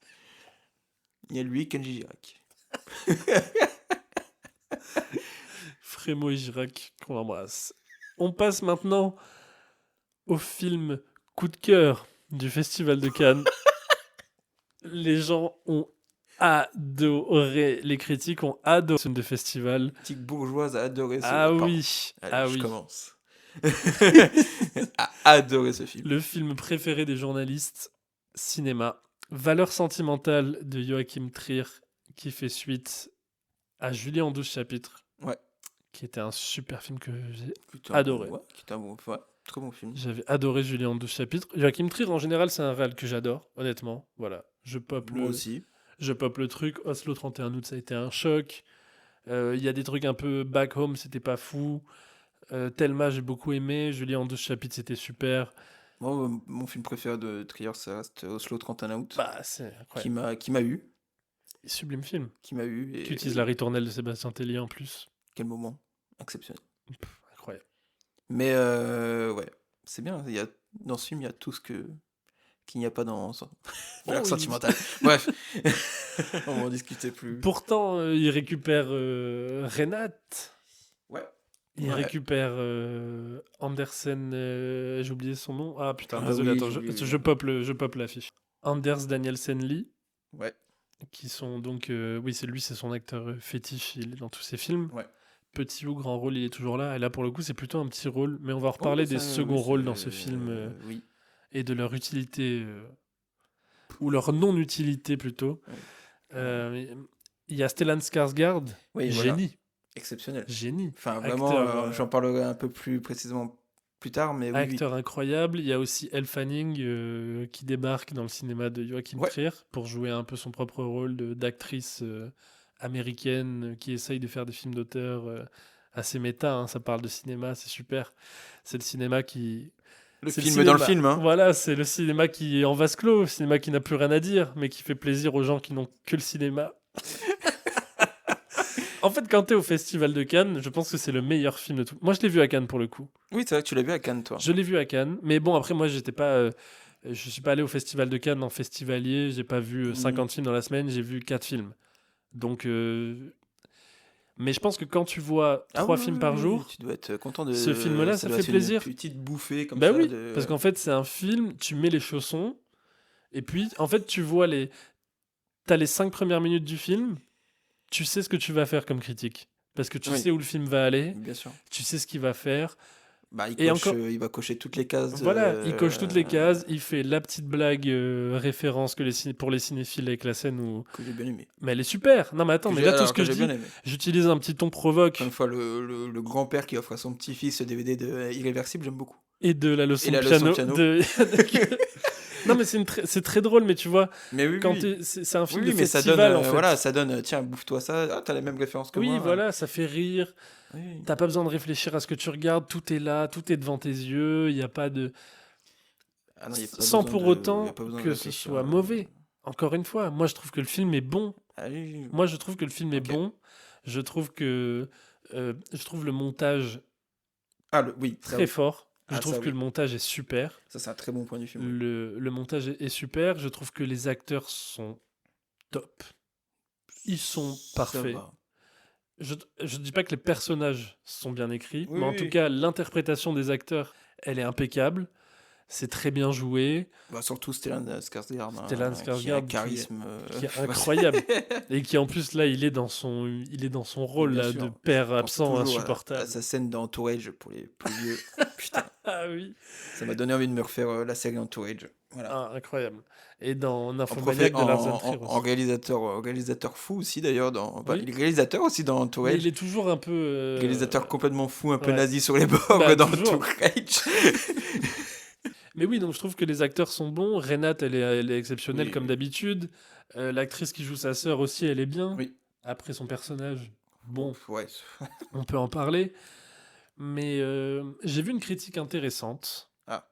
Il y a lui, Kenji Girac. Frémaux et Girac, qu'on embrasse. On passe maintenant au film coup de cœur du Festival de Cannes. Les gens ont adoré, les critiques ont adoré ce film de festival. Petite bourgeoise a adoré ce Ah pardon. oui, Allez, ah je oui. commence. a adoré ce film. Le film préféré des journalistes cinéma. Valeur sentimentale de Joachim Trier qui fait suite à Julie en 12 chapitres. Ouais. Qui était un super film que j'ai Putain, adoré. Ouais, qui est un bon, ouais, très bon film. J'avais adoré Julie en 12 chapitres. Joachim Trier en général c'est un réal que j'adore, honnêtement. Voilà, je pop Moi aussi. Je pop le truc. Oslo 31 août ça a été un choc. Il y a des trucs un peu back home, c'était pas fou. Thelma j'ai beaucoup aimé. Julie en 12 chapitres c'était super. Moi, mon film préféré de Trier, ça reste Oslo 31 août. Bah c'est incroyable. Qui m'a eu. Sublime film. Qui m'a eu. Et Qui utilise la ritournelle de Sébastien Tellier en plus. Quel moment exceptionnel. Incroyable. Mais ouais, c'est bien. Dans ce film, il y a tout ce qu'il n'y a pas dans Valeur sentimentale. Bref, on va en discuter plus. Pourtant, il récupère Renate. Ouais. Il récupère Andersen. J'ai oublié son nom. Ah putain, désolé. Oui, Attends, je pop l'affiche. Anders Danielsen Lee. Ouais. Qui sont donc. Oui, c'est son acteur fétiche. Il est dans tous ses films. Ouais. Petit ou grand rôle, il est toujours là. Et là, pour le coup, c'est plutôt un petit rôle. Mais on va en reparler des seconds rôles dans ce film. Oui. Et de leur utilité. Ou leur non-utilité plutôt. Ouais. Il y a Stellan Skarsgård. Oui, génie. Voilà. Exceptionnel. Génie. Enfin, vraiment, j'en parlerai un peu plus précisément plus tard. Mais oui, acteur incroyable. Il y a aussi Elle Fanning qui débarque dans le cinéma de Joachim Trier pour jouer un peu son propre rôle d'actrice américaine qui essaye de faire des films d'auteur assez méta. Hein. Ça parle de cinéma, c'est super. C'est le cinéma qui... Le film dans le film. Hein. Voilà, c'est le cinéma qui est en vase clos, le cinéma qui n'a plus rien à dire, mais qui fait plaisir aux gens qui n'ont que le cinéma. En fait, quand t'es au Festival de Cannes, je pense que c'est le meilleur film de tout. Moi, je l'ai vu à Cannes pour le coup. Oui, c'est vrai que tu l'as vu à Cannes, toi. Je l'ai vu à Cannes, mais bon, après, moi, j'étais pas... je suis pas allé au Festival de Cannes en festivalier, j'ai pas vu 50 films dans la semaine, j'ai vu 4 films. Donc... Mais je pense que quand tu vois 3 films par jour, tu dois être content de ce film-là, ça fait plaisir. Une petite bouffée comme bah ça. Oui, parce qu'en fait, c'est un film, tu mets les chaussons, et puis, en fait, tu vois t'as les 5 premières minutes du film, tu sais ce que tu vas faire comme critique. Parce que tu sais où le film va aller, bien sûr. Tu sais ce qu'il va faire. Bah, il va cocher toutes les cases. Voilà, il coche toutes les cases, il fait la petite blague référence pour les cinéphiles avec la scène où... Que j'ai bien aimé. Mais elle est super. Non mais attends, mais là tout ce que je dis, j'utilise un petit ton provoque. Une fois le grand-père qui offre à son petit-fils ce DVD de Irréversible, j'aime beaucoup. Et de la leçon de piano. Non, mais c'est très drôle, mais tu vois, Mais oui, quand oui. c'est un Oui, film de oui, mais ça donne, festival, en voilà, fait. ça donne, tiens, bouffe-toi ça. Ah, t'as les mêmes références que Oui, moi. voilà, ça fait rire. Oui. T'as pas besoin de réfléchir à ce que tu regardes, tout est là, tout est devant tes yeux, il y a pas de... Ah non, il n'y a pas Sans besoin pour de, y a autant pas besoin de que ce réfléchir. soit mauvais. Encore une fois, moi je trouve que le film est bon. Ah oui, Moi je trouve que le film est ok. bon. Je trouve le montage Ah, oui, ça très oui. fort. Je Ah, trouve ça que oui. le montage est super. Ça, c'est un très bon point du film, oui. Le montage est super. Je trouve que les acteurs sont top. Ils sont Ça parfaits. va. Je dis pas que les personnages sont bien écrits, Oui, mais en oui, tout oui. cas, l'interprétation des acteurs, elle est impeccable. C'est très bien joué. Bah, surtout Stellan Skarsgård, Stellan qui a un Skarsgård charisme. qui est incroyable. Et qui en plus, là, il est dans son Mais rôle bien là, de sûr, je père pense absent toujours à insupportable. sa scène dans Entourage pour les plus vieux. Putain, Ah oui, ça m'a donné envie de me refaire la série Entourage. Voilà. ah, incroyable. Et dans En, profé- Nymphomaniac de Lars von en, Trier en, en aussi. réalisateur, réalisateur fou aussi d'ailleurs. Oui, Il est réalisateur aussi dans mais il Entourage. est toujours un peu... Réalisateur complètement fou, un peu ouais, nazi sur les bah bords dans toujours. Entourage. Mais oui, donc je trouve que les acteurs sont bons. Renate, elle est exceptionnelle Oui, comme oui, d'habitude. L'actrice qui joue sa sœur aussi, elle est bien. oui. Après son personnage, bon, Ouf, ouais. on peut en parler. Mais j'ai vu une critique intéressante. Ah,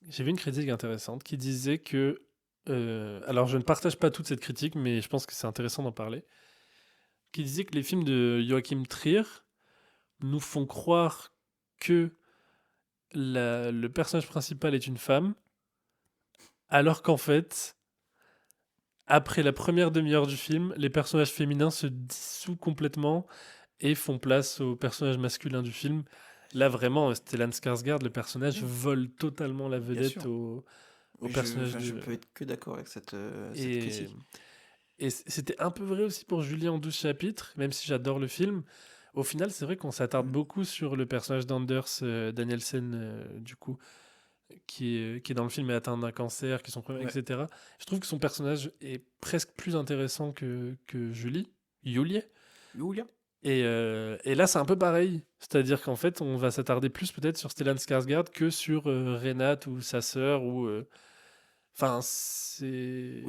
J'ai vu une critique intéressante qui disait que... alors je ne partage pas toute cette critique, mais je pense que c'est intéressant d'en parler. Qui disait que les films de Joachim Trier nous font croire que le personnage principal est une femme, alors qu'en fait, après la première demi-heure du film, les personnages féminins se dissouent complètement et font place aux personnages masculins du film. Là, vraiment, Stellan Skarsgård, le personnage, oui, vole totalement la bien vedette sûr. au Oui, personnage je de... peux être que d'accord avec cette Et, critique. et c'était un peu vrai aussi pour Julie en 12 chapitres, même si j'adore le film. Au final, c'est vrai qu'on s'attarde Mm. beaucoup sur le personnage d'Anders Danielsen, du coup, qui est dans le film et atteint d'un cancer, qui sont Ouais. etc. Je trouve que son personnage est presque plus intéressant que Julie. Julia? Et là, c'est un peu pareil. C'est-à-dire qu'en fait, on va s'attarder plus peut-être sur Stellan Skarsgård que sur Renate ou sa sœur. Enfin, Oui. c'est...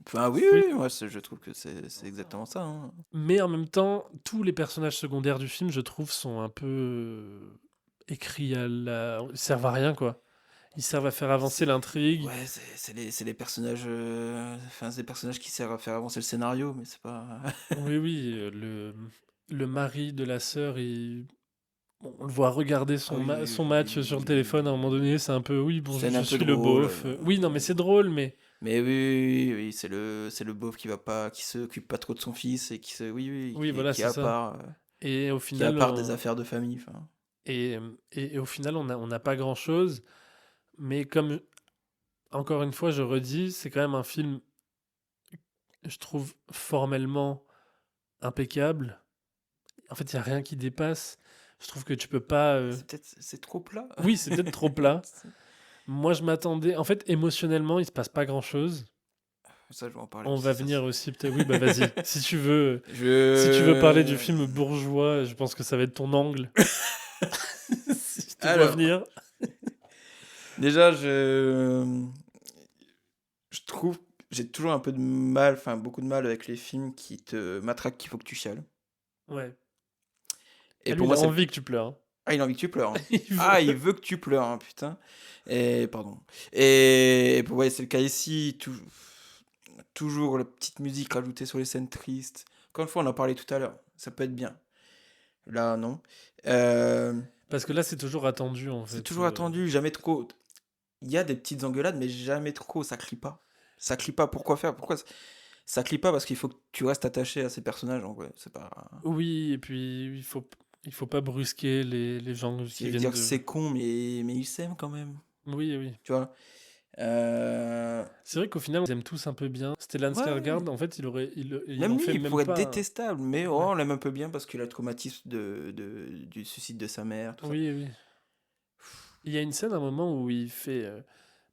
Enfin, oui, Oui. oui, moi, je trouve que c'est exactement ça, hein. Mais en même temps, tous les personnages secondaires du film, je trouve, sont un peu écrits à la... Ils servent à rien, quoi. Ils servent à faire avancer l'intrigue. Ouais, c'est les personnages. Enfin, c'est des personnages qui servent à faire avancer le scénario, mais c'est pas. Oui, oui, le mari de la sœur, bon, on le voit regarder Ah oui, oui, son oui, match oui, sur le oui, oui, téléphone. À un moment oui. donné, c'est un peu, oui, bon, Scène je un peu suis le drôle. beauf. Oui, non, mais c'est drôle, mais... Mais oui, oui, oui, oui, c'est le beauf qui va pas, qui se occupe pas trop de son fils et oui, oui, Oui, voilà, qui est c'est à ça. part, Et au qui est à final, part des affaires de famille. Enfin, et au final, on n'a pas grand-chose. Mais comme, encore une fois, je redis, c'est quand même un film, je trouve, formellement impeccable. En fait, il n'y a rien qui dépasse. Je trouve que tu peux pas... c'est trop plat. Oui, c'est peut-être trop plat. Moi, je m'attendais... En fait, émotionnellement, il se passe pas grand-chose. Ça, je vais en parler On va aussi. venir aussi, peut-être... Oui, bah vas-y. Si tu veux parler du Je. film bourgeois, je pense que ça va être ton angle. Si je te vois Alors, venir. déjà, je trouve, j'ai toujours un peu de mal, enfin beaucoup de mal avec les films qui te matraquent qu'il faut que tu chiales. Ouais. Et Ah, lui, pour il moi, a c'est le... envie que tu pleures, hein. Ah, il a envie que tu pleures, hein. Il Ah, il veut. veut que tu pleures, hein, putain. Et pardon. Et pour moi, c'est le cas ici. Toujours la petite musique rajoutée sur les scènes tristes. Encore une fois, on en parlait tout à l'heure. Ça peut être bien. Là, non. Euh, Parce que là, c'est toujours attendu, en c'est fait. toujours attendu, jamais trop. Il y a des petites engueulades, mais jamais trop. Ça crie pas. Ça crie pas. Pourquoi faire? Pourquoi ça crie pas? Parce qu'il faut que tu restes attaché à ces personnages. En vrai, c'est pas. Oui, et puis, il faut pas brusquer les gens Qui qui veut viennent dire de... c'est con, mais ils s'aiment quand même. Oui, oui. Tu vois? Euh, C'est vrai qu'au final, on les aime tous un peu bien. Stellan Ouais, Skarsgård, ouais. en fait, il Même en lui, fait il même pourrait être pas... détestable, mais oh, Ouais. on l'aime un peu bien parce qu'il a le traumatisme du suicide de sa mère, tout ça. Oui, oui. Il y a une scène, à un moment, où il fait...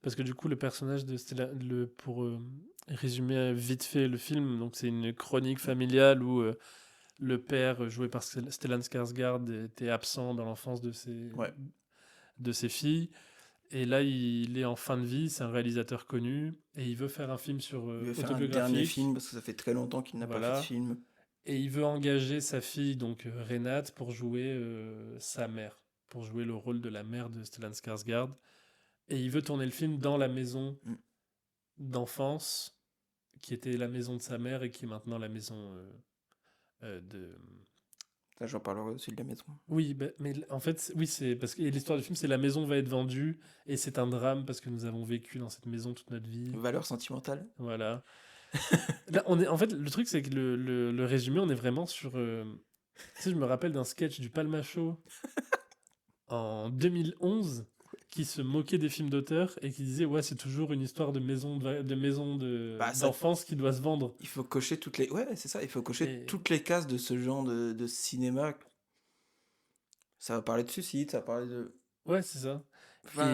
parce que du coup, le personnage de Stellan... pour résumer vite fait le film, donc c'est une chronique familiale où le père, joué par Stellan Skarsgård, était absent dans l'enfance Ouais. de ses filles. Et là, il est en fin de vie, c'est un réalisateur connu, et il veut faire un film Il veut faire un dernier film autobiographique. parce que ça fait très longtemps qu'il n'a pas fait de Voilà. film. Et il veut engager sa fille, donc Renate, pour jouer sa mère, pour jouer le rôle de la mère de Stellan Skarsgård. Et il veut tourner le film dans la maison Mm. d'enfance, qui était la maison de sa mère et qui est maintenant la maison de... Ça, j'en parlerai aussi de la maison. Oui, mais en fait, oui, c'est parce que et l'histoire du film, c'est la maison va être vendue et c'est un drame parce que nous avons vécu dans cette maison toute notre vie. Valeur sentimentale. Voilà. Là, on est, en fait, le truc, c'est que le résumé, on est vraiment sur. Tu sais, je me rappelle d'un sketch du Palma Show en 2011 qui se moquait des films d'auteur et qui disait ouais, c'est toujours une histoire Bah, ça, d'enfance qui doit se vendre. il faut cocher toutes les. Ouais, c'est ça, il faut cocher Et toutes les cases de ce genre de cinéma. Ça va parler de suicide, ça va parler de. ouais, c'est ça. Enfin,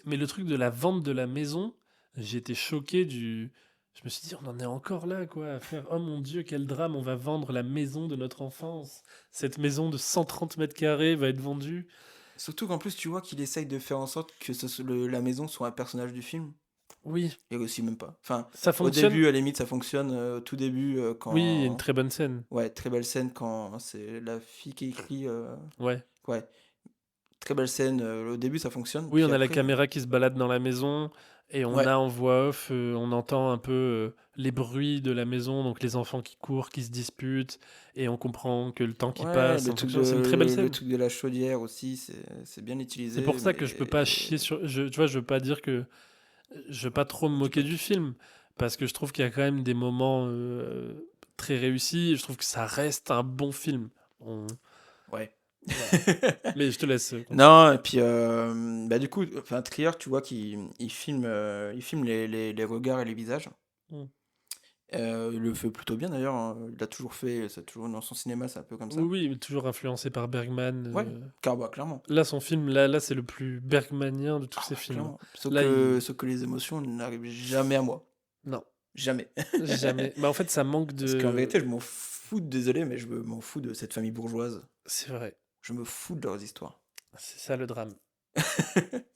Mais le truc de la vente de la maison, j'étais choqué du. Je me suis dit, on en est encore là, quoi, à faire. Oh mon Dieu, quel drame, on va vendre la maison de notre enfance. Cette maison de 130 mètres carrés va être vendue. surtout qu'en plus, tu vois qu'il essaye de faire en sorte que la maison soit un personnage du film. Oui, Il réussit même pas. Enfin, ça au fonctionne. début, à la limite, ça fonctionne. Au tout début, Oui, il y a une quand. très bonne scène. Ouais, très belle scène quand c'est la fille qui écrit. Ouais. Ouais, très belle scène. Au début, ça fonctionne. Oui, Puis on a la après. caméra qui se balade dans la maison et on Ouais, a en voix off, on entend un peu les bruits de la maison, donc les enfants qui courent, qui se disputent, et on comprend que le temps qui ouais, passe en fonction. C'est une très belle le scène. truc de la chaudière aussi, c'est bien C'est utilisé, pour ça que je peux pas chier mais. sur. Tu vois, je veux pas dire que. Je veux pas trop me Tu peux. moquer du film, parce que je trouve qu'il y a quand même des moments très réussis, et je trouve que ça reste un bon film. Ouais. Voilà. Mais je te laisse continuer. Non, et puis, bah, du coup, enfin, Trier, tu vois il filme les regards et les visages. Mm. Il le fait plutôt bien d'ailleurs, hein. Il l'a toujours fait, c'est toujours dans son cinéma, c'est un peu comme Oui, ça. oui, mais toujours influencé par Bergman. Ouais, bah, clairement. Là, son film, là c'est le plus bergmanien de tous Ah ses ouais, films. clairement. Sauf Là, que, il... sauf que les émotions n'arrivent jamais à moi. Non, Jamais. jamais. Bah, en fait, ça manque Parce qu'en de... vérité, je m'en fous, désolé, mais je m'en fous de cette famille bourgeoise. C'est vrai, Je me fous de leurs histoires. c'est ça le drame.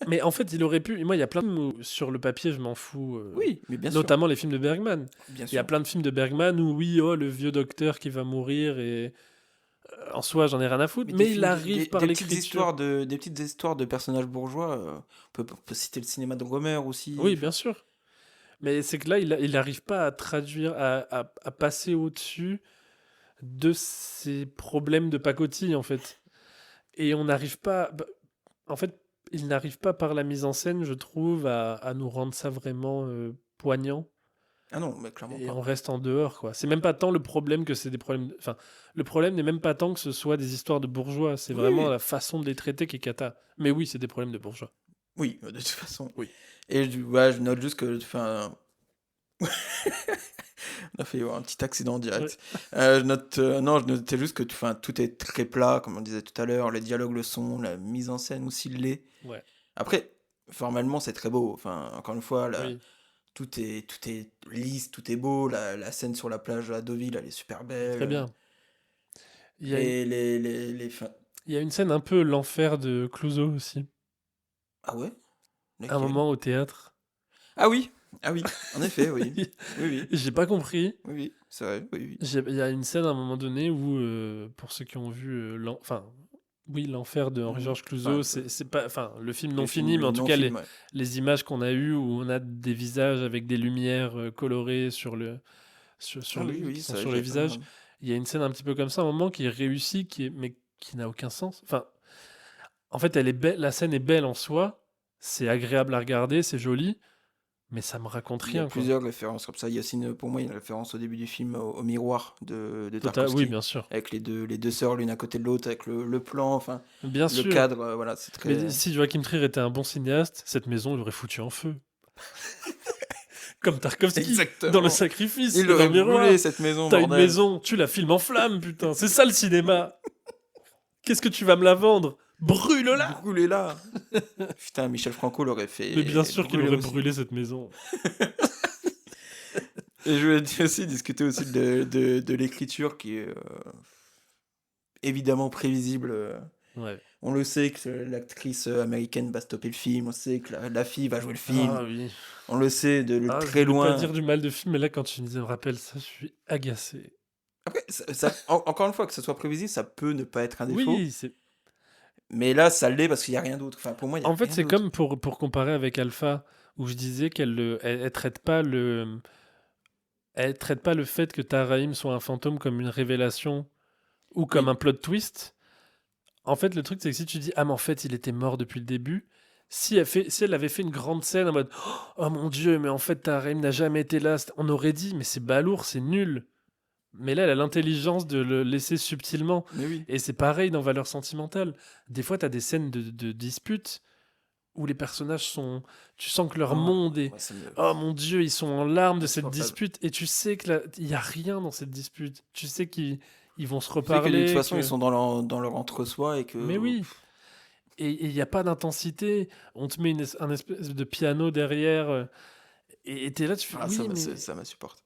Mais en fait, il aurait pu... Moi, il y a plein de mots sur le papier, je m'en fous. Oui, mais bien sûr, Notamment les films de Bergman. bien Il y a sûr. plein de films de Bergman où, oui, oh, le vieux docteur qui va mourir, et en soi, j'en ai rien à foutre, Mais mais il arrive par l'écriture. des petites histoires de personnages bourgeois. On peut citer le cinéma de Romer aussi. Oui, bien sûr. Mais c'est que là, il n'arrive pas à traduire, à passer au-dessus de ces problèmes de pacotille, en fait. Et on n'arrive pas... En fait, il n'arrive pas par la mise en scène, je trouve, à nous rendre ça vraiment poignant. Ah non, mais clairement Et pas. on reste en dehors, quoi. C'est même pas tant le problème que c'est des problèmes... Enfin, le problème n'est même pas tant que ce soit des histoires de bourgeois. C'est vraiment Oui, la façon de les traiter qui est cata. Mais oui, c'est des problèmes de bourgeois. oui, de toute façon. Oui. Et ouais, je note juste que, enfin, on a fait un petit accident Ouais. direct. Non, je notais juste que, enfin, tout est très plat, comme on disait tout à l'heure. Les dialogues le sont, la mise en scène aussi l'est. Ouais. Après, formellement, c'est très beau. Enfin, encore une fois, Oui. tout est lisse, tout est beau. La scène sur la plage à Deauville, elle est super Très belle. bien. Il y a une, Enfin, il y a une scène un peu l'enfer de Clouseau aussi. ah ouais? Un Laquelle? moment au théâtre. Ah oui, ah oui, en effet, oui. Oui, oui, J'ai pas compris. oui, oui, c'est vrai, oui, oui. Il y a une scène à un moment donné où, pour ceux qui ont vu, enfin, oui, l'enfer de Mhm. Henri-Georges Clouzot, Enfin, c'est pas, enfin, le film non le film, fini, mais le en tout cas non-film, ouais. les images qu'on a eues où on a des visages avec des lumières colorées Ah oui, qui oui, sont c'est vrai, sur les j'avais pas visages. regardé. Il y a une scène un petit peu comme ça, à un moment qui est réussie, mais qui n'a aucun sens. Enfin, en fait, elle est belle, la scène est belle en soi, c'est agréable à regarder, c'est joli, mais ça me raconte Il y a rien, quoi. plusieurs références comme ça. Il y a aussi, pour moi, il y a une référence au début du film au miroir de Total, oui, Tarkovsky, bien sûr. avec les deux sœurs l'une à côté de l'autre, avec le plan, enfin, Bien le sûr. cadre, voilà, c'est Mais très. si Joachim Trier était un bon cinéaste, cette maison, il l'aurait foutu en feu. Comme Tarkovsky, dans Le Exactement. Sacrifice, Il et dans aurait le miroir. brûlé cette maison, T'as une bordel. maison, tu la filmes en flammes, putain. C'est ça le cinéma. Qu'est-ce que tu vas me la vendre? Brûle-la! Brûlez-la. Putain, Michel Franco l'aurait Mais bien fait sûr qu'il brûler aurait aussi. brûlé cette maison. Et je voulais aussi discuter aussi de l'écriture qui est évidemment prévisible. Ouais. On le sait que l'actrice américaine va stopper le film, on sait que la fille va jouer le film, Ah oui. on le sait de Ah, je très voulais pas loin. dire du mal de film, mais là, quand tu me rappelles ça, je suis agacé. Après, encore une fois, que ce soit prévisible, ça peut ne pas être un défaut, Oui, c'est mais là, ça l'est parce qu'il n'y a rien d'autre. Enfin, pour moi, il n'y a en fait, rien c'est d'autre. comme pour comparer avec Alpha, où je disais elle traite pas elle traite pas le fait que Tahar soit un fantôme comme une révélation ou comme Oui, un plot twist. En fait, le truc, c'est que si tu dis: «Ah, mais en fait, il était mort depuis le début», si elle avait fait une grande scène en mode: «Oh mon Dieu, mais en fait, Tahar n'a jamais été là», on aurait dit: «Mais c'est balourd, c'est nul». Mais là, elle a l'intelligence de le laisser subtilement. mais oui. Et c'est pareil dans Valeurs sentimentales. Des fois, tu as des scènes de disputes où les personnages sont. Tu sens que leur Oh, monde est. moi, ça me... Oh mon Dieu, ils sont en larmes de cette insupportable. dispute. Et tu sais qu'il n'y a rien dans cette dispute. Tu sais qu'ils vont se Tu sais que de toute reparler. façon, ils sont dans leur entre-soi et Mais que... oui. Et il n'y a pas d'intensité. On te met un espèce de piano derrière. Et t'es là, tu fais Ah, oui, mais. ça m'insupporte.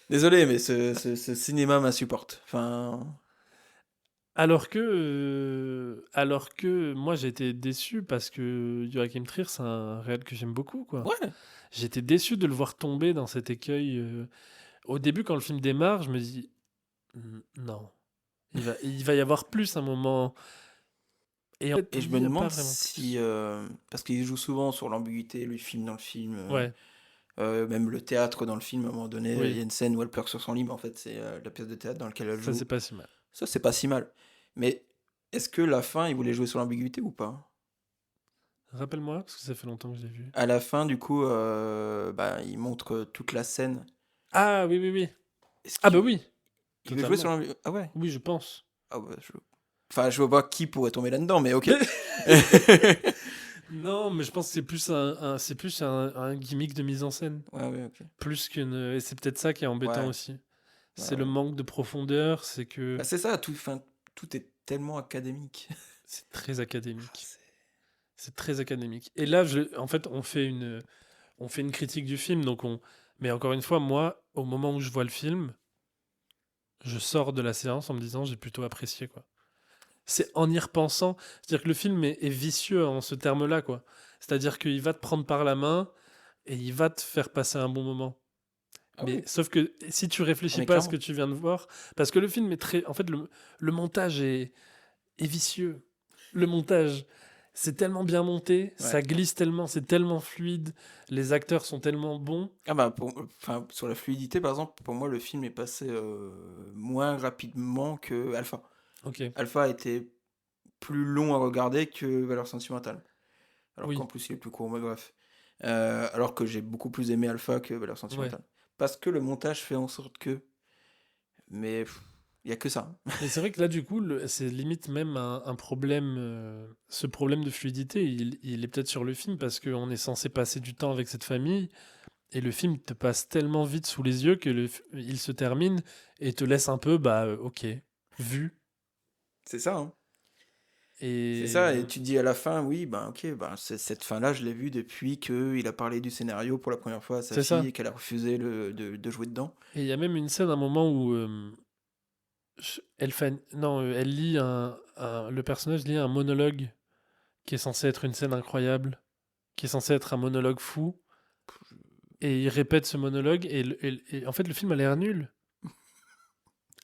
Désolé, mais ce cinéma m'insupporte. Enfin... Alors que moi j'ai été déçu parce que Joachim Trier c'est un réal que j'aime beaucoup quoi. Ouais. J'étais déçu de le voir tomber dans cet écueil. Au début quand le film démarre, je me dis non, il va y avoir plus un moment. Et en fait Et je il me n'y a pas demande vraiment si... plus. parce qu'il joue souvent sur l'ambiguïté, le film dans le film, Ouais, même le théâtre dans le film, à un moment donné, il y oui, a une scène où elle pleure sur son lit, mais en fait, c'est la pièce de théâtre dans laquelle elle ça c'est joue. pas si mal. Ça, c'est pas si mal. Mais est-ce que la fin, il voulait jouer sur l'ambiguïté ou pas? Rappelle-moi parce que ça fait longtemps que je l'ai vu. À la fin, du coup, bah, il montre toute la scène. Ah oui oui oui. Est-ce Ah bah qu'il oui, il veut jouer sur totalement. l'ambiguïté? Ah ouais? Oui je pense. Ah bah, enfin, je vois pas qui pourrait tomber là-dedans, mais ok. Non mais je pense que c'est plus c'est plus un gimmick de mise en scène. Ouais, ouais, ok. Plus qu'une. Et c'est peut-être ça qui est embêtant Ouais, aussi. ouais, C'est le ouais. manque de profondeur, c'est que Bah, c'est ça, enfin, tout est tellement académique. c'est très Ah, académique. C'est très académique. Et là, en fait, on fait une critique du film, mais encore une fois, moi, au moment où je vois le film, je sors de la séance en me disant j'ai plutôt apprécié quoi. C'est en y repensant, c'est-à-dire que le film est vicieux en ce terme-là quoi. C'est-à-dire qu'il va te prendre par la main et il va te faire passer un bon moment. ah Mais oui, sauf que si tu ah, réfléchis mais pas à ce que clairement. tu viens de voir, parce que le film est très, en fait, le montage est vicieux. Le montage, c'est tellement bien monté, Ouais. ça glisse tellement, c'est tellement fluide, les acteurs sont tellement bons. Ah bah, enfin, sur la fluidité, par exemple, pour moi, le film est passé moins rapidement que Alpha. Ok, Alpha était plus long à regarder que Valeurs Sentimentales. Alors qu'en oui, plus, il est plus court, mais bref. Alors que j'ai beaucoup plus aimé Alpha que Valeurs ouais. Sentimentales. Parce que le montage fait en sorte que... Mais il y a que ça. Mais c'est vrai que là, du coup, c'est limite même un problème. Ce problème de fluidité, il est peut-être sur le film parce qu'on est censé passer du temps avec cette famille et le film te passe tellement vite sous les yeux que il se termine et te laisse un peu, bah, ok, vu. C'est ça, hein. C'est Et ça, et tu te dis à la fin, oui, ben ok, ben, cette fin-là, je l'ai vue depuis qu'il a parlé du scénario pour la première fois à sa c'est fille ça. et qu'elle a refusé de jouer dedans. Et il y a même une scène, un moment où elle fait, non, elle lit le personnage lit un monologue qui est censé être une scène incroyable, qui est censé être un monologue fou, et il répète ce monologue, et en fait le film a l'air nul.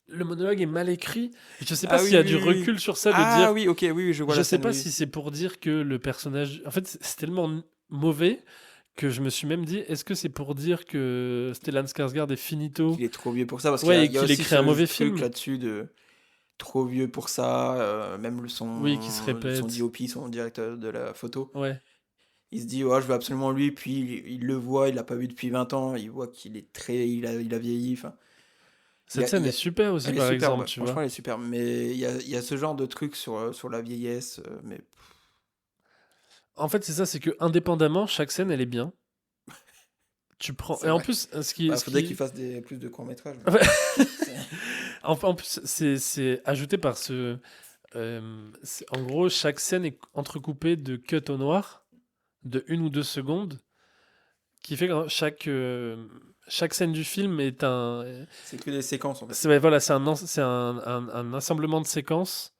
Le monologue est mal écrit. Je sais pas Ah s'il oui, y a oui, du oui, oui. recul sur ça de Ah dire, oui, ok, oui, oui, je vois je la sais scène, pas oui. si c'est pour dire que le personnage, en fait c'est tellement mauvais que je me suis même dit, est-ce que c'est pour dire que Stellan Skarsgård est finito, Qu'il est trop vieux pour ça, parce ouais, et il y a qu'il aussi écrit un mauvais truc film, là-dessus de trop vieux pour ça, même oui, qui se son répète, DOP, son directeur de la photo. ouais. Il se dit, ouais, je veux absolument lui, puis il le voit, il l'a pas vu depuis 20 ans, il voit qu'il est il a vieilli, enfin. Cette scène Il y est a- super aussi, Elle est par exemple, superbe, tu franchement, vois. elle est superbe. Mais il y a ce genre de truc sur la vieillesse. Mais En fait, c'est ça, c'est que indépendamment, chaque scène, elle est bien. Tu prends c'est et en vrai. plus, Bah, faudrait qu'il fasse plus de courts-métrages. Ouais. C'est- En plus, c'est ajouté par en gros, chaque scène est entrecoupée de cuts au noir de 1 ou 2 secondes, qui fait que chaque scène du film est C'est que des séquences, en fait. ouais, voilà, c'est un assemblement de séquences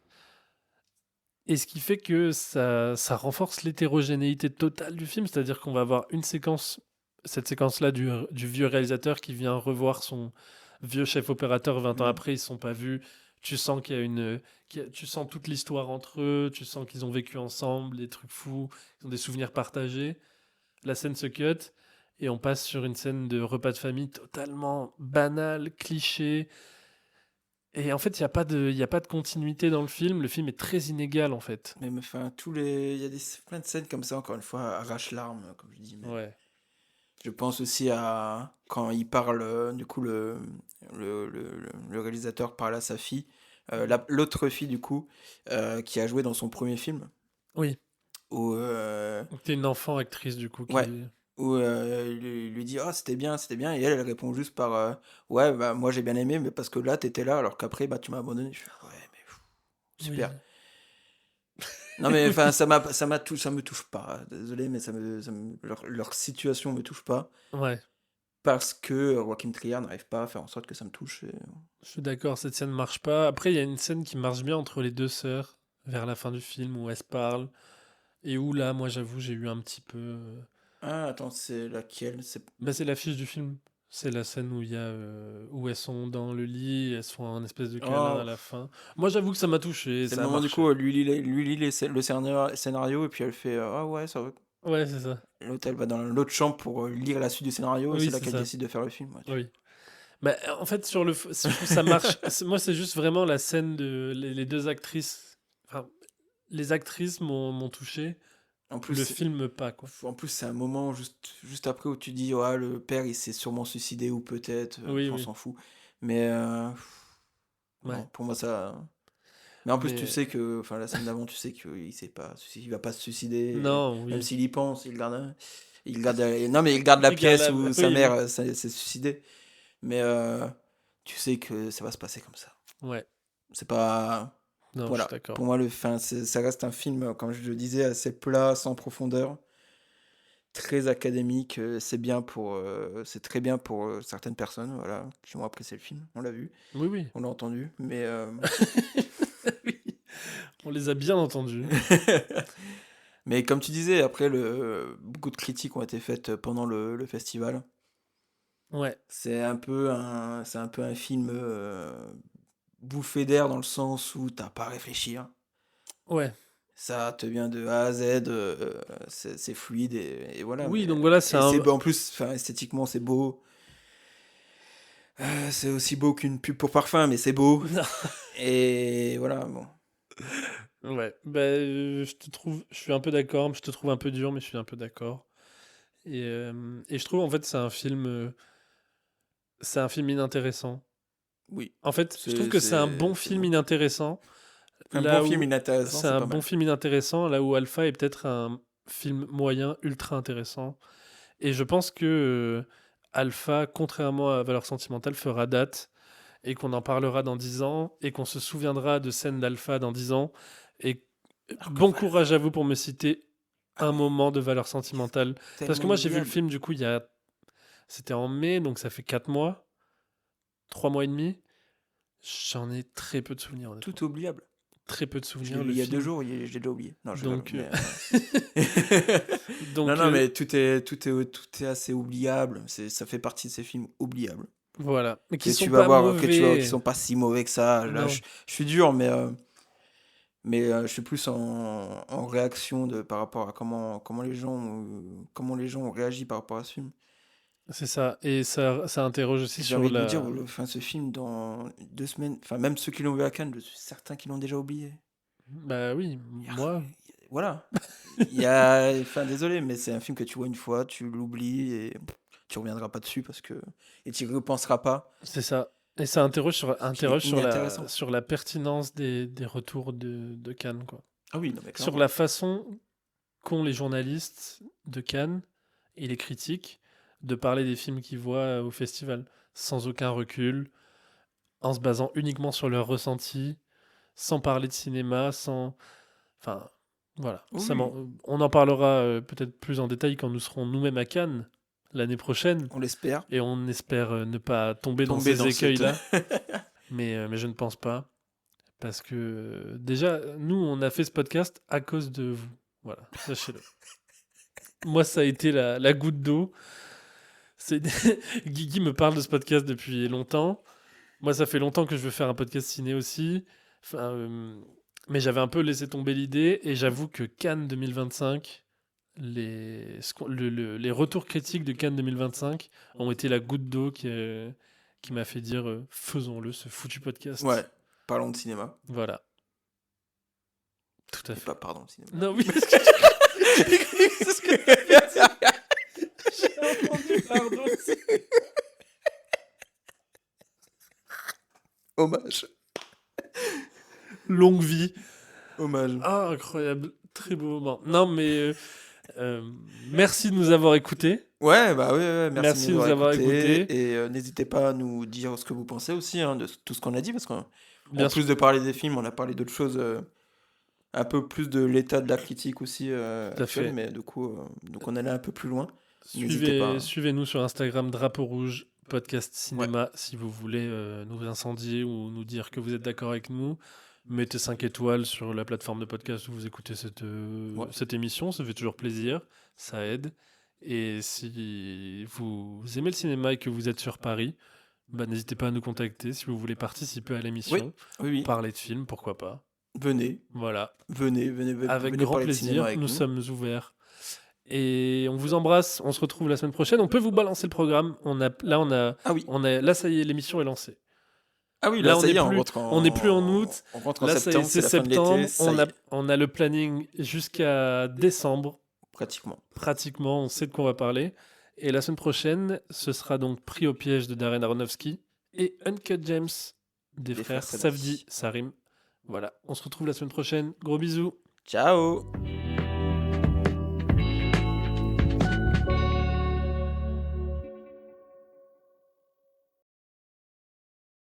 Et ce qui fait que ça renforce l'hétérogénéité totale du film, c'est-à-dire qu'on va avoir une séquence, cette séquence-là du vieux réalisateur qui vient revoir son vieux chef opérateur 20 ans Mmh. après, ils se sont pas vus. Tu sens tu sens toute l'histoire entre eux, tu sens qu'ils ont vécu ensemble, des trucs fous, ils ont des souvenirs partagés. La scène se cut et on passe sur une scène de repas de famille totalement banale, cliché. Et en fait, il y a pas de continuité dans le film. Le film est très inégal, en fait. Même, enfin, il y a plein de scènes comme ça, encore une fois, arrache-larmes, comme je dis. Mais Ouais. je pense aussi à quand il parle, du coup, le réalisateur parle à sa fille, l'autre fille, du coup, qui a joué dans son premier film, Oui. où, Donc t'es une enfant actrice, du coup, ouais, qui... où il lui dit ah, c'était bien, et elle répond juste par ouais, bah moi j'ai bien aimé, mais parce que là t'étais là, alors qu'après, bah tu m'as abandonné. Je fais ouais, mais Oui. super. Non mais enfin ça me touche pas. Désolé mais leur situation me touche pas Ouais. parce que Joachim Trier n'arrive pas à faire en sorte que ça me touche. Je suis d'accord, cette scène marche pas. Après, il y a une scène qui marche bien entre les deux sœurs, vers la fin du film, où elles se parlent. Et où là, moi, j'avoue, j'ai eu un petit peu... Ah attends, c'est laquelle? C'est Bah, c'est l'affiche du film. C'est la scène où il y a... où elles sont dans le lit, elles se font un espèce de câlin à oh, la fin. Moi, j'avoue que ça m'a touché, c'est le ça a moment du coup marché. où lui lit le scénario et puis elle fait ah ouais ça va. Ouais, c'est ça. L'autre elle va dans l'autre chambre pour lire la suite du scénario et Oui, c'est là c'est qu'elle ça. décide de faire le film. Ouais, Oui. Bah, en fait, je trouve que ça marche. Moi, c'est juste vraiment la scène de les deux actrices. Enfin, les actrices m'ont touché. En plus, Le film, pas, quoi. c'est un moment juste après où tu dis, ouais, le père, il s'est sûrement suicidé ou peut-être, Oui, on oui. s'en fout. Mais non, Ouais. pour moi, ça. Mais en plus, tu Mais sais que, enfin, la scène d'avant, tu sais qu'il sait pas, il va pas se suicider. Et non, même oui. s'il y pense, non, mais il garde la pièce où sa Oui, mère oui. s'est suicidée. Mais tu sais que ça va se passer comme ça. Ouais. C'est pas. Non, je suis Voilà. Pour d'accord. moi, ça reste un film, comme je le disais, assez plat, sans profondeur. Très académique, c'est très bien pour, certaines personnes, voilà, qui ont apprécié le film. On l'a vu, Oui, oui. on l'a entendu, mais Oui. On les a bien entendus. mais comme tu disais, après beaucoup de critiques ont été faites pendant le festival. Ouais. C'est un peu un film, bouffée d'air dans le sens où t'as pas à réfléchir. Ouais. Ça te vient de A à Z, c'est fluide et voilà, Oui, mais donc voilà, c'est et c'est un... beau en plus, enfin esthétiquement c'est beau. C'est aussi beau qu'une pub pour parfum, mais c'est beau. Et voilà, bon. Ouais. Bah, je te trouve... Je suis un peu d'accord, mais je te trouve un peu dur, mais je suis un peu d'accord. Et je trouve, en fait, c'est un film inintéressant. Oui, En fait, je trouve que c'est un bon c'est le film mot. inintéressant, Un bon là film où inintéressant, c'est c'est un pas bon mal. film inintéressant, là où Alpha est peut-être un film moyen ultra intéressant. Et je pense que Alpha, contrairement à Valeurs Sentimentales, fera date et qu'on en parlera dans 10 ans et qu'on se souviendra de scènes d'Alpha dans 10 ans. Et Alors que bon voilà. courage à vous pour me citer Ah un mais moment de Valeurs Sentimentales. Parce tellement que moi, j'ai vu le inoubliable. film, du coup, c'était en mai, donc ça fait 4 mois, 3 mois et demi. J'en ai très peu de souvenirs, honnêtement. Tout oubliable. Très peu de Je l'ai souvenirs, vu le il y a 2 film. jours, je l'ai déjà oublié. Non, je rigole, Donc, mais non, donc non, mais tout est assez oubliable. Ça fait partie de ces films oubliables voilà. Mais que qui sont tu vas pas voir, qui mauvais. sont pas si mauvais que ça. Là, Non, je suis dur, mais je suis plus en réaction par rapport à comment les gens ont réagi par rapport à ce film. c'est ça. Et ça interroge aussi J'ai sur envie de vous dire, la. enfin, ce film, dans 2 semaines, enfin, même ceux qui l'ont vu à Cannes, je suis certain qu'ils l'ont déjà oublié. Bah oui, Il y a- moi. Voilà. Enfin, désolé, mais c'est un film que tu vois une fois, tu l'oublies et tu reviendras pas dessus et tu y repenseras pas. C'est ça. Et ça Parce qu'il est inintéressant. sur la pertinence des retours de Cannes, quoi. Ah oui, non, mais Sur clairement. la façon qu'ont les journalistes de Cannes et les critiques de parler des films qu'ils voient au festival, sans aucun recul, en se basant uniquement sur leurs ressentis, sans parler de cinéma, sans... Enfin, voilà. Oui, oui, On en parlera peut-être plus en détail quand nous serons nous-mêmes à Cannes l'année prochaine, on l'espère. et on espère ne pas tomber dans Tomber ces dans cette. écueils-là, mais je ne pense pas. Parce que déjà, nous, on a fait ce podcast à cause de vous. Voilà, sachez-le. Moi, ça a été la goutte d'eau. Guigui me parle de ce podcast depuis longtemps. Moi, ça fait longtemps que je veux faire un podcast ciné aussi. Enfin, mais j'avais un peu laissé tomber l'idée. Et j'avoue que Cannes 2025, les retours critiques de Cannes 2025 ont été la goutte d'eau qui m'a fait dire faisons-le, ce foutu podcast. Ouais, parlons de cinéma. Voilà. Tout à Et fait. pas pardon de cinéma. Non, oui, parce que c'est ce que t'as fait. J'ai entendu pardon. Hommage. Longue vie. Hommage. Ah, incroyable. Très beau moment. Non, mais merci de nous avoir écoutés. Ouais, bah ouais, Merci de nous avoir écoutés. écoutés. Et n'hésitez pas à nous dire ce que vous pensez aussi de tout ce qu'on a dit, parce qu'en Bien plus sûr. de parler des films, on a parlé d'autres choses, un peu plus de l'état de la critique aussi Tout à fait. actuelle, mais du coup, donc on allait un peu plus loin. N'hésitez pas. Suivez-nous sur Instagram, Drapeau Rouge, podcast cinéma, si vous voulez nous incendier ou nous dire que vous êtes d'accord avec nous. Mettez 5 étoiles sur la plateforme de podcast où vous écoutez cette émission, ça fait toujours plaisir, ça aide. Et si vous aimez le cinéma et que vous êtes sur Paris, bah, n'hésitez pas à nous contacter si vous voulez participer à l'émission, Oui. parler de films, pourquoi pas. Venez. Voilà. Venez Avec venez grand parler de cinéma plaisir, avec nous nous. sommes ouverts. Et on vous embrasse, on se retrouve la semaine prochaine. On peut vous balancer le programme. Ah oui. Là, ça y est, l'émission est lancée. Ah oui, Là, ça y est, on n'est plus en août. On rentre en Là, septembre, c'est la fin de septembre. l'été, ça y est. On a le planning jusqu'à décembre. Pratiquement, on sait de quoi on va parler. Et la semaine prochaine, ce sera donc Pris au piège de Darren Aronofsky et Uncut James des frères Safdie, ça rime. Voilà, on se retrouve la semaine prochaine. Gros bisous. Ciao.